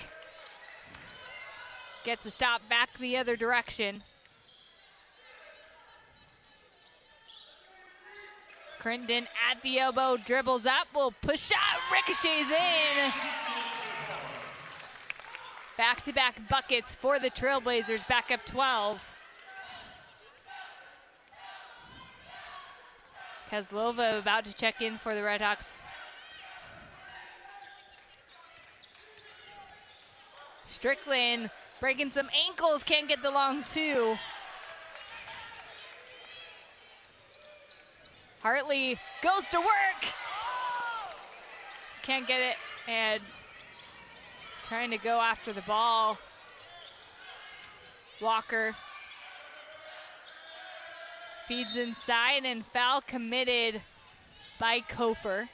Gets a stop back the other direction. Crittenden at the elbow, dribbles up, will push shot, ricochets in. Back-to-back buckets for the Trailblazers, back up 12. Kozlova about to check in for the Redhawks. Strickland Breaking some ankles, can't get the long two. Hartley goes to work. Can't get it, and trying to go after the ball. Walker feeds inside, and foul committed by Kofer.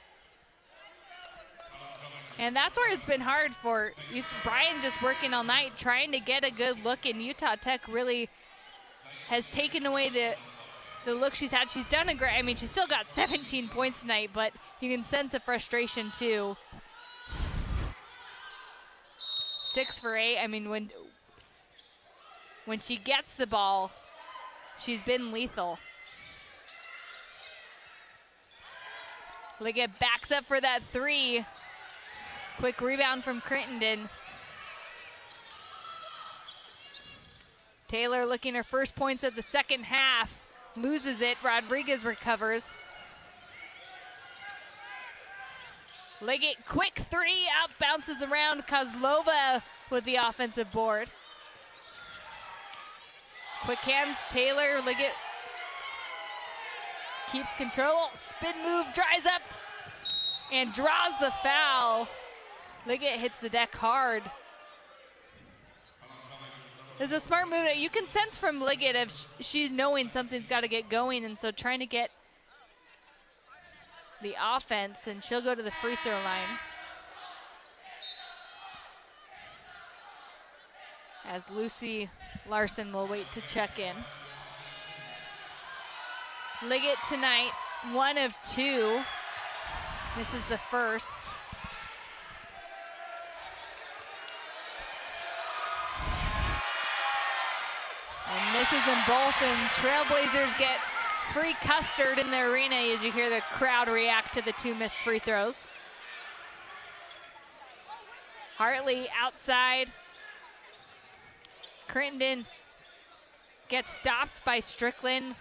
And that's where it's been hard for Bryan, just working all night, trying to get a good look, and Utah Tech really has taken away the look she's had. She's done a great, I mean, she's still got 17 points tonight, but you can sense the frustration too. 6 for 8. I mean, when she gets the ball, she's been lethal. Liggett backs up for that three. Quick rebound from Crittenden. Taylor looking her first points of the second half. Loses it. Rodriguez recovers. Liggett, quick three, out bounces around. Kozlova with the offensive board. Quick hands, Taylor. Liggett keeps control. Spin move, dries up, and draws the foul. Liggett hits the deck hard. It's a smart move. You can sense from Liggett if she's knowing something's got to get going, and so trying to get the offense, and she'll go to the free throw line. As Lucy Larson will wait to check in. Liggett tonight, 1 of 2. This is the first. And misses them both, and Trailblazers get free custard in the arena as you hear the crowd react to the 2 missed free throws. Hartley outside. Crittenden gets stopped by Strickland.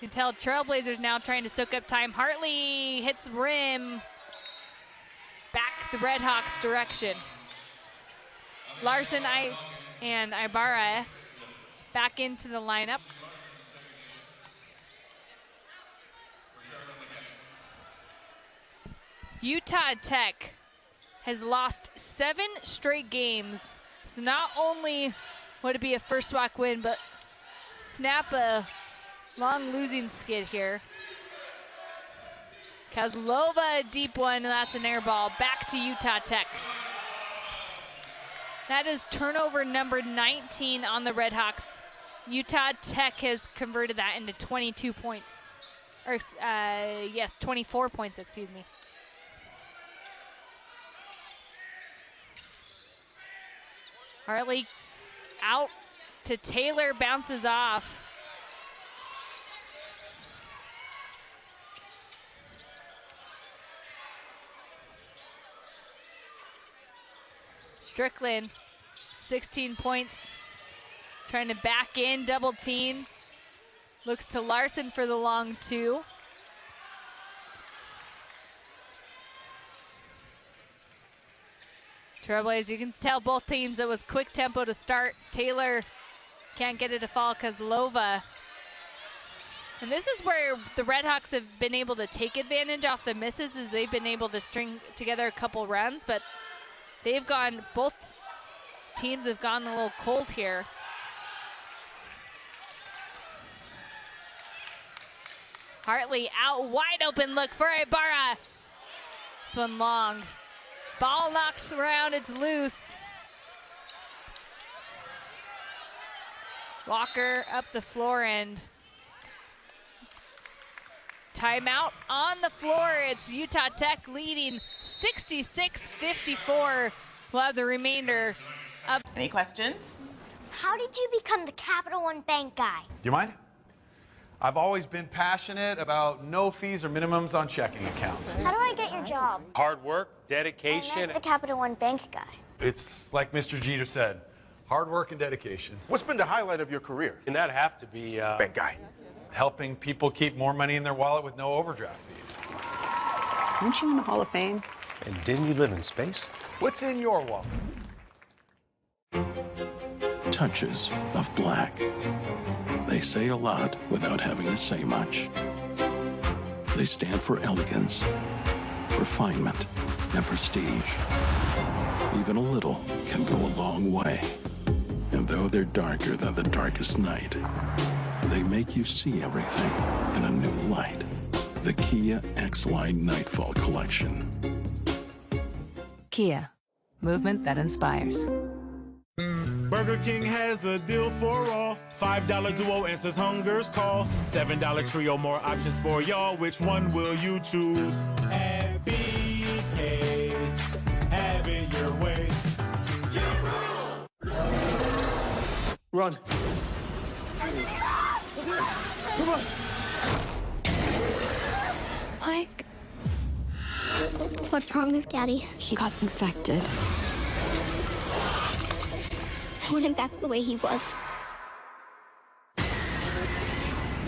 You can tell Trailblazers now trying to soak up time. Hartley hits rim. Back the Redhawks direction. Larson and Ibarra back into the lineup. Utah Tech has lost 7 straight games. So not only would it be a first walk win, but snap a long losing skid here. Kozlova, deep one, and that's an air ball. Back to Utah Tech. That is turnover number 19 on the Redhawks. Utah Tech has converted that into 22 points. Or, yes, 24 points, excuse me. Hartley out to Taylor, bounces off. Strickland, 16 points. Trying to back in, double team. Looks to Larson for the long 2. Trailblazers, you can tell both teams it was quick tempo to start. Taylor can't get it to fall. Kozlova. And this is where the Redhawks have been able to take advantage off the misses, as they've been able to string together a couple runs, but they've gone, both teams have gone a little cold here. Hartley out, wide open look for Ibarra. This one long. Ball knocks around, it's loose. Walker up the floor, and timeout on the floor. It's Utah Tech leading 66-54. We'll have the remainder of. Any questions? How did you become the Capital One Bank guy? Do you mind? I've always been passionate about no fees or minimums on checking accounts. How do I get your job? Hard work, dedication. The Capital One Bank guy. It's like Mr. Jeter said, hard work and dedication. What's been the highlight of your career? And that have to be bank guy. Helping people keep more money in their wallet with no overdraft fees. Aren't you in the Hall of Fame? And didn't you live in space? What's in your wallet? Touches of black. They say a lot without having to say much. They stand for elegance, refinement, and prestige. Even a little can go a long way. And though they're darker than the darkest night, they make you see everything in a new light. The Kia X-Line Nightfall Collection. Kia, movement that inspires. Burger King has a deal for all. $5 duo answers hunger's call. $7 trio, more options for y'all. Which one will you choose? At BK, have it your way. Run. Come on. Mike. What's wrong with Daddy? He got infected. I want him back the way he was.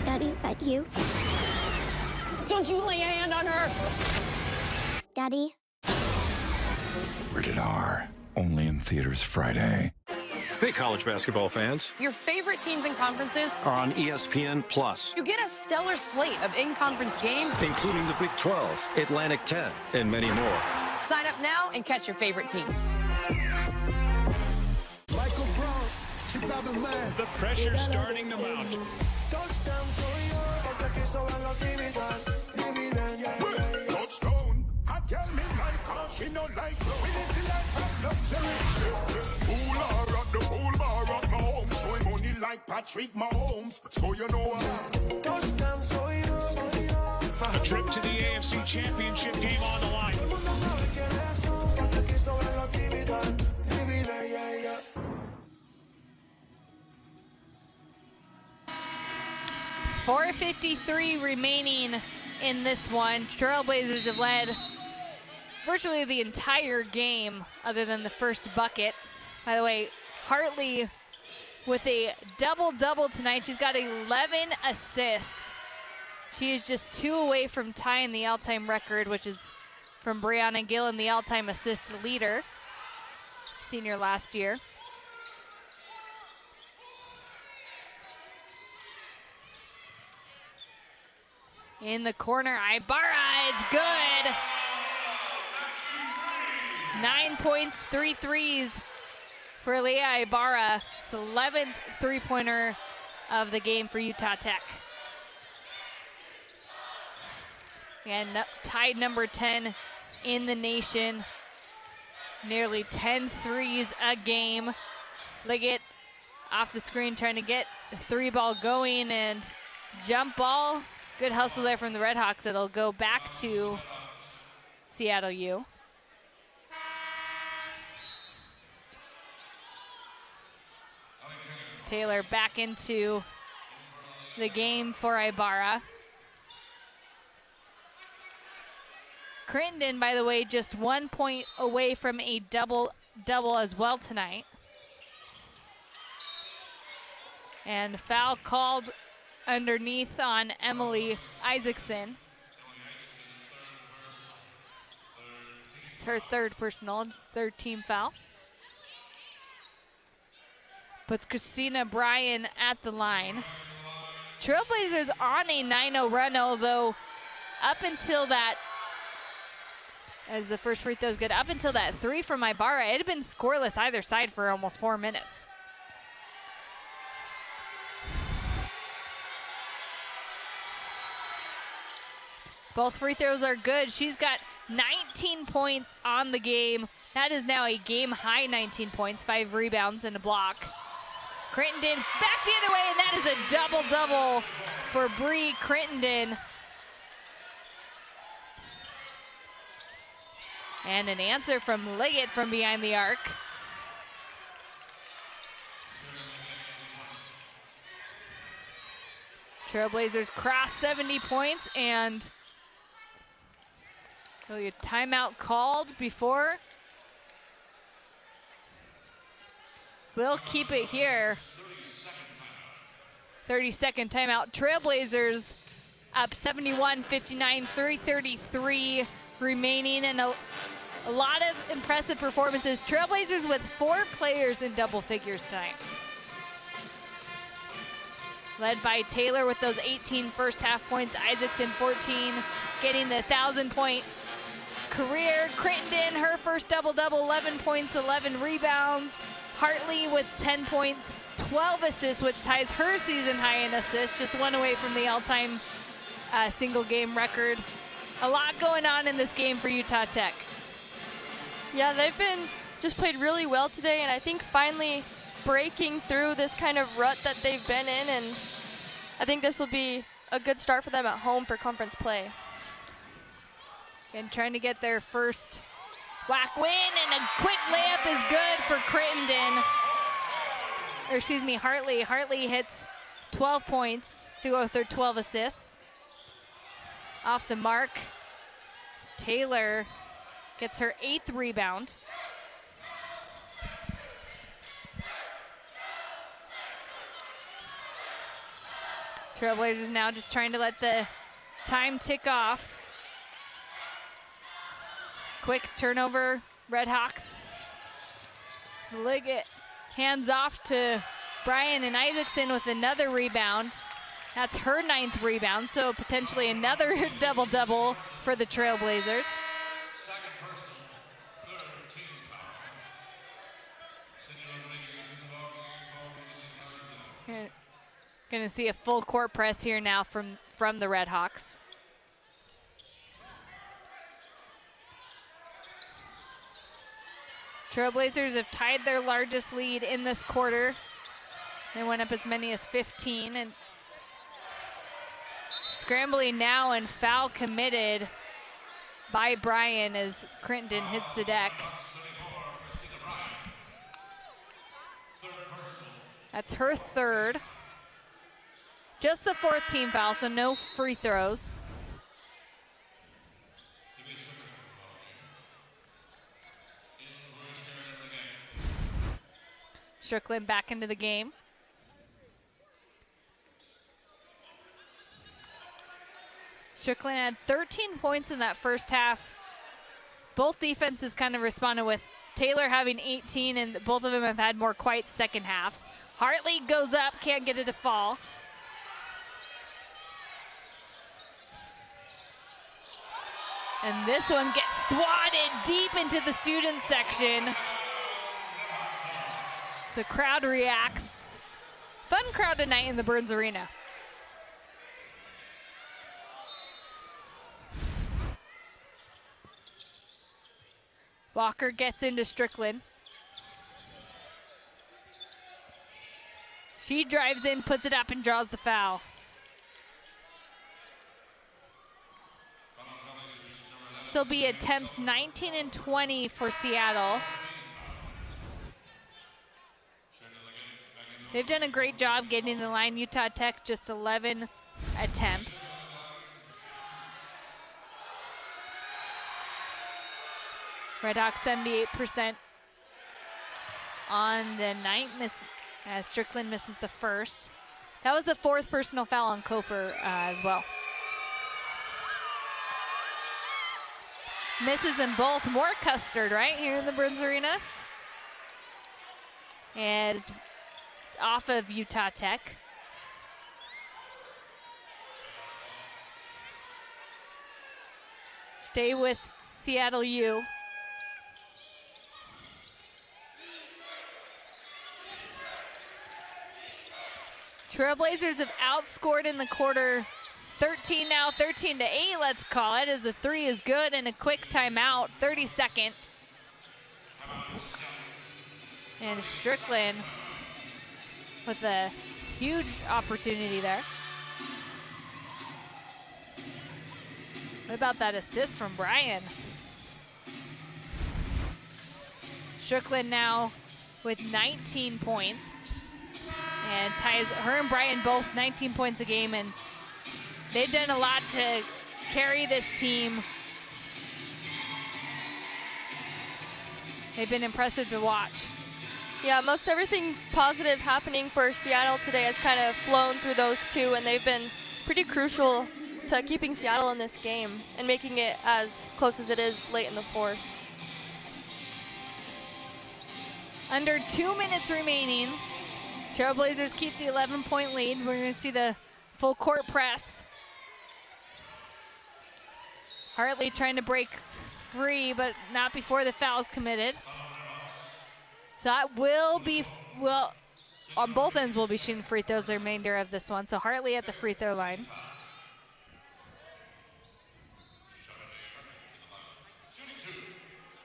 Daddy, is that you? Don't you lay a hand on her! Daddy? Rated R. Only in theaters Friday. Hey, college basketball fans. Your favorite teams and conferences Are on ESPN Plus, You get a stellar slate of in-conference games. including the Big 12, Atlantic 10, and many more. Sign up now and catch your favorite teams. The pressure starting to mount. Touchdown. I tell me like her, she no like we live the life of luxury. Pool bar at the pool bar at my home, showing money like Patrick Mahomes. So you know A trip to the AFC Championship game on the line. 4:53 remaining in this one. Trailblazers have led virtually the entire game other than the first bucket. By the way, Hartley with a double-double tonight. She's got 11 assists. She is just 2 away from tying the all-time record, which is from Brianna Gillen, the all-time assist leader, senior last year. In the corner, Ibarra, it's good. 9 points, 3 threes for Leah Ibarra. It's 11th three-pointer of the game for Utah Tech. And tied number 10 in the nation. Nearly 10 threes a game. Liggett off the screen trying to get the 3-ball going, and jump ball. Good hustle there from the Redhawks. It'll go back to Seattle U. Taylor back into the game for Ibarra. Crittenden, by the way, just 1 point away from a double-double as well tonight. And foul called underneath on Emily Isaacson. It's her third personal, third team foul. Puts Chisteina Bryan at the line. Trailblazers on a 9-0 run, although up until that, as the first free throw is good, up until that 3 from Ibarra, it had been scoreless either side for almost 4 minutes. Both free throws are good. She's got 19 points on the game. That is now a game-high 19 points, 5 rebounds and a block. Crittenden back the other way, and that is a double-double for Bree Crittenden. And an answer from Liggett from behind the arc. Trailblazers cross 70 points, and a timeout called before. We'll keep it here. 30-second timeout. Trailblazers up 71-59, 3:33 remaining, and A lot of impressive performances. Trailblazers with 4 players in double figures tonight. Led by Taylor with those 18 first half points. Isaacson 14, getting the 1,000-point career. Crittenden, her first double-double, 11 points, 11 rebounds. Hartley with 10 points, 12 assists, which ties her season high in assists, just one away from the all-time single game record. A lot going on in this game for Utah Tech. Yeah, they've been just played really well today, and I think finally breaking through this kind of rut that they've been in, and I think this will be a good start for them at home for conference play. And trying to get their first WAC win, and a quick layup is good for Crittenden. Or excuse me, Hartley. Hartley hits 12 points through their 12 assists. Off the mark, Taylor gets her 8th rebound. Trailblazers now just trying to let the time tick off. Quick turnover, Redhawks. Liggett hands off to Bryan, and Isaacson with another rebound. That's her 9th rebound, so potentially another double-double for the Trailblazers. Going to see a full court press here now from the Redhawks. Trailblazers have tied their largest lead in this quarter. They went up as many as 15, and scrambling now and foul committed by Bryan as Crittenden hits the deck. That's her 3rd. Just the 4th team foul, so no free throws. Strickland back into the game. Strickland had 13 points in that first half. Both defenses kind of responded with Taylor having 18, and both of them have had more quiet second halves. Hartley goes up, can't get it to fall. And this one gets swatted deep into the student section. The crowd reacts. Fun crowd tonight in the Burns Arena. Walker gets into Strickland. She drives in, puts it up, and draws the foul. This will be attempts 19 and 20 for Seattle. They've done a great job getting the line. Utah Tech just 11 attempts. Redhawks 78% on the night, as Strickland misses the first. That was the 4th personal foul on Kofor as well. Misses them both. More Custard right here in the Burns Arena. And it's off of Utah Tech. Stay with Seattle U. Trailblazers have outscored in the quarter 13 now, 13 to 8, let's call it, as the 3 is good, and a quick timeout, 32nd. And Strickland with a huge opportunity there. What about that assist from Bryan? Strickland now with 19 points. And ties her and Bryan both 19 points a game, and they've done a lot to carry this team. They've been impressive to watch. Yeah, most everything positive happening for Seattle today has kind of flown through those two, and they've been pretty crucial to keeping Seattle in this game and making it as close as it is late in the 4th. Under 2 minutes remaining. Trailblazers keep the 11-point lead. We're going to see the full court press. Hartley trying to break free, but not before the foul's committed. So that will be, well, on both ends we'll be shooting free throws the remainder of this one. So Hartley at the free throw line.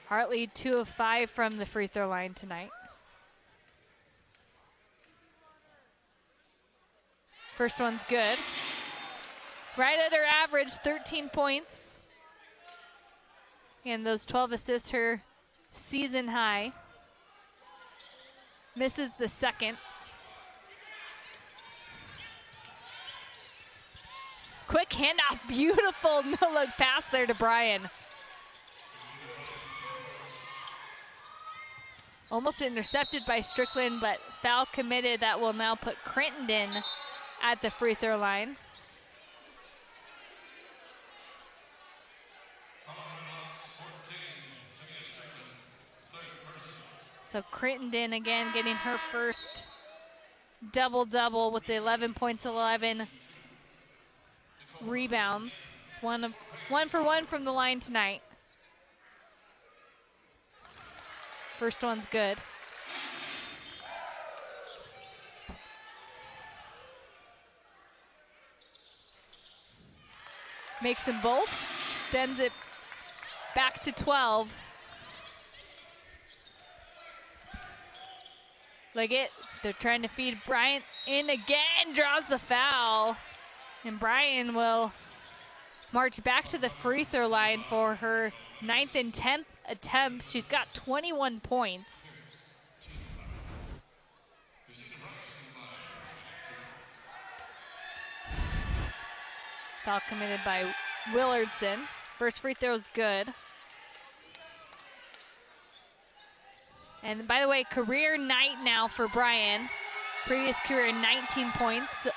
Hartley 2 of 5 from the free throw line tonight. First one's good. Right at her average, 13 points. And those 12 assists, her season high. Misses the second. Quick handoff, beautiful no-look pass there to Bryan. Almost intercepted by Strickland, but foul committed. That will now put Crittenden at the free throw line. So Crittenden again getting her first double-double with the 11 points, 11 rebounds. It's one for one from the line tonight. First one's good. Makes them both, extends it back to 12. Liggett, they're trying to feed Bryant in again, draws the foul. And Bryan will march back to the free throw line for her 9th and 10th attempts. She's got 21 points. Foul committed by Willardson. First free throw is good. And by the way, career night now for Bryan. Previous career 19 points.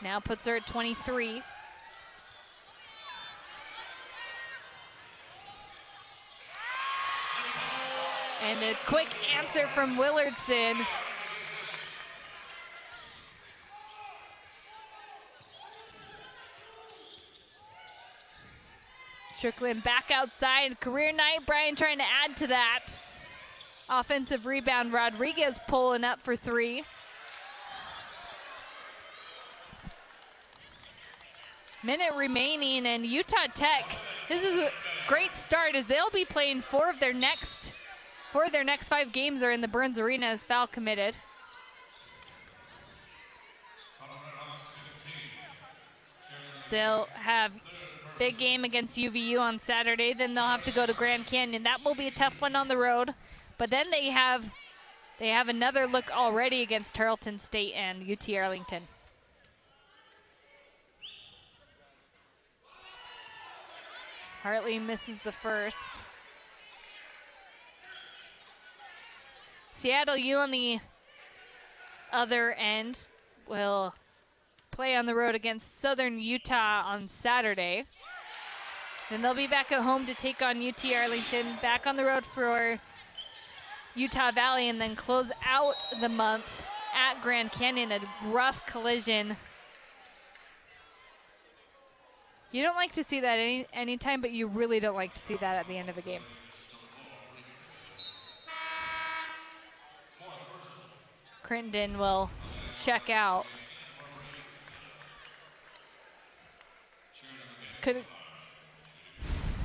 Now puts her at 23. And a quick answer from Willardson. Strickland back outside, career night. Bryan trying to add to that. Offensive rebound, Rodriguez pulling up for 3. Minute remaining, and Utah Tech, this is a great start as they'll be playing 4 of their next 5 games are in the Burns Arena as foul committed. They'll have big game against UVU on Saturday, then they'll have to go to Grand Canyon. That will be a tough one on the road, but then they have another look already against Tarleton State and UT Arlington. Hartley misses the first. Seattle U on the other end will play on the road against Southern Utah on Saturday. Then they'll be back at home to take on UT Arlington, back on the road for Utah Valley, and then close out the month at Grand Canyon, a rough collision. You don't like to see that anytime, but you really don't like to see that at the end of a game. Crittenden will check out. Just couldn't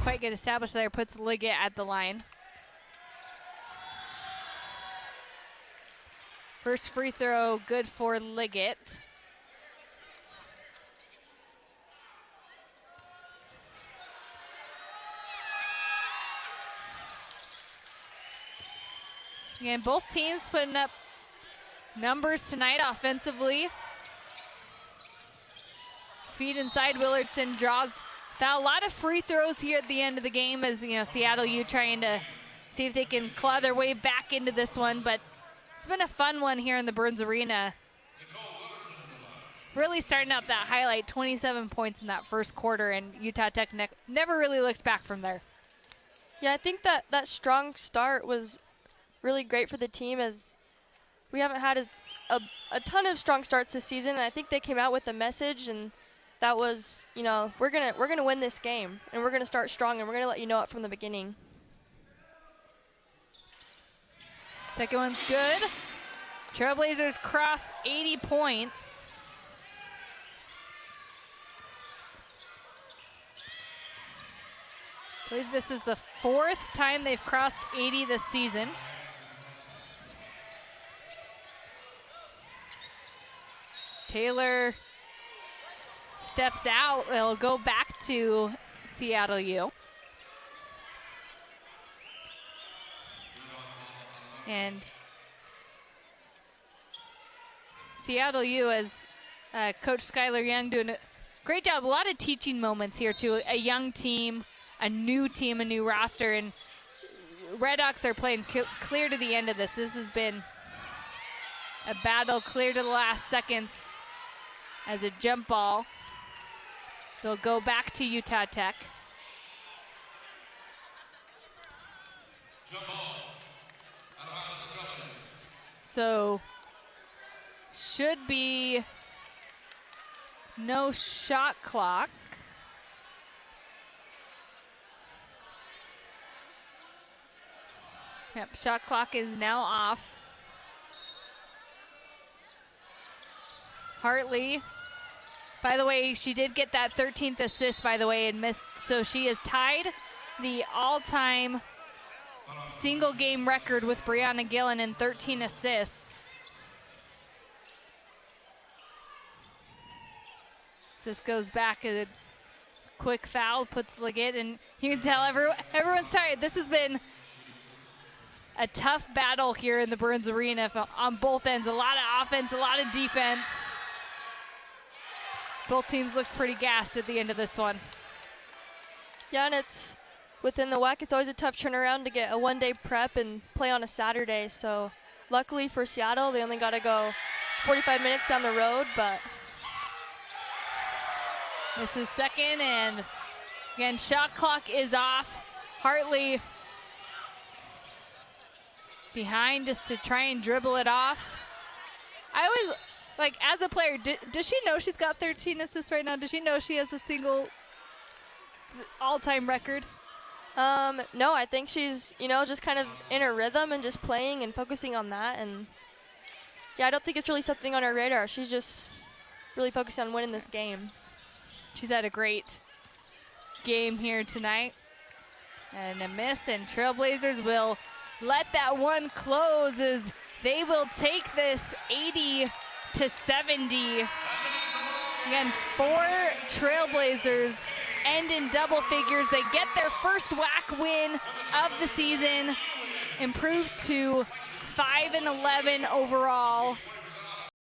quite get established there, puts Liggett at the line. First free throw good for Liggett. Again, both teams putting up numbers tonight offensively. Feed inside, Willardson draws foul. A lot of free throws here at the end of the game as, you know, Seattle U trying to see if they can claw their way back into this one, but it's been a fun one here in the Burns Arena. Really starting out that highlight, 27 points in that first quarter, and Utah Tech never really looked back from there. Yeah, I think that strong start was really great for the team, as we haven't had a ton of strong starts this season, and I think they came out with a message, and that was, you know, we're gonna win this game, and we're gonna start strong, and we're gonna let you know it from the beginning. Second one's good. Trailblazers cross 80 points. I believe this is the 4th time they've crossed 80 this season. Taylor steps out. It'll go back to Seattle U. And Seattle U, as Coach Skylar Young doing a great job. A lot of teaching moments here too. A young team, a new roster, and Redhawks are playing clear to the end of this. This has been a battle clear to the last seconds as a jump ball. They'll go back to Utah Tech. So should be no shot clock. Yep, shot clock is now off. Hartley, by the way, she did get that 13th assist, by the way, and missed. So she has tied the all-time single game record with Brianna Gillen in 13 assists. This goes back, a quick foul, puts Liggett, and you can tell everyone's tired. This has been a tough battle here in the Burns Arena on both ends. A lot of offense, a lot of defense. Both teams looked pretty gassed at the end of this one. Yeah, and it's within the WAC. It's always a tough turnaround to get a one-day prep and play on a Saturday. So luckily for Seattle, they only got to go 45 minutes down the road, but this is second, and again, shot clock is off. Hartley behind just to try and dribble it off. I always, like, as a player, does she know she's got 13 assists right now? Does she know she has a single all-time record? No, I think she's, you know, just kind of in her rhythm and just playing and focusing on that. And yeah, I don't think it's really something on her radar. She's just really focused on winning this game. She's had a great game here tonight. And a miss, and Trailblazers will let that one close as they will take this 80-70. Again, 4 Trailblazers end in double figures. They get their first WAC win of the season, improved to 5-11 overall.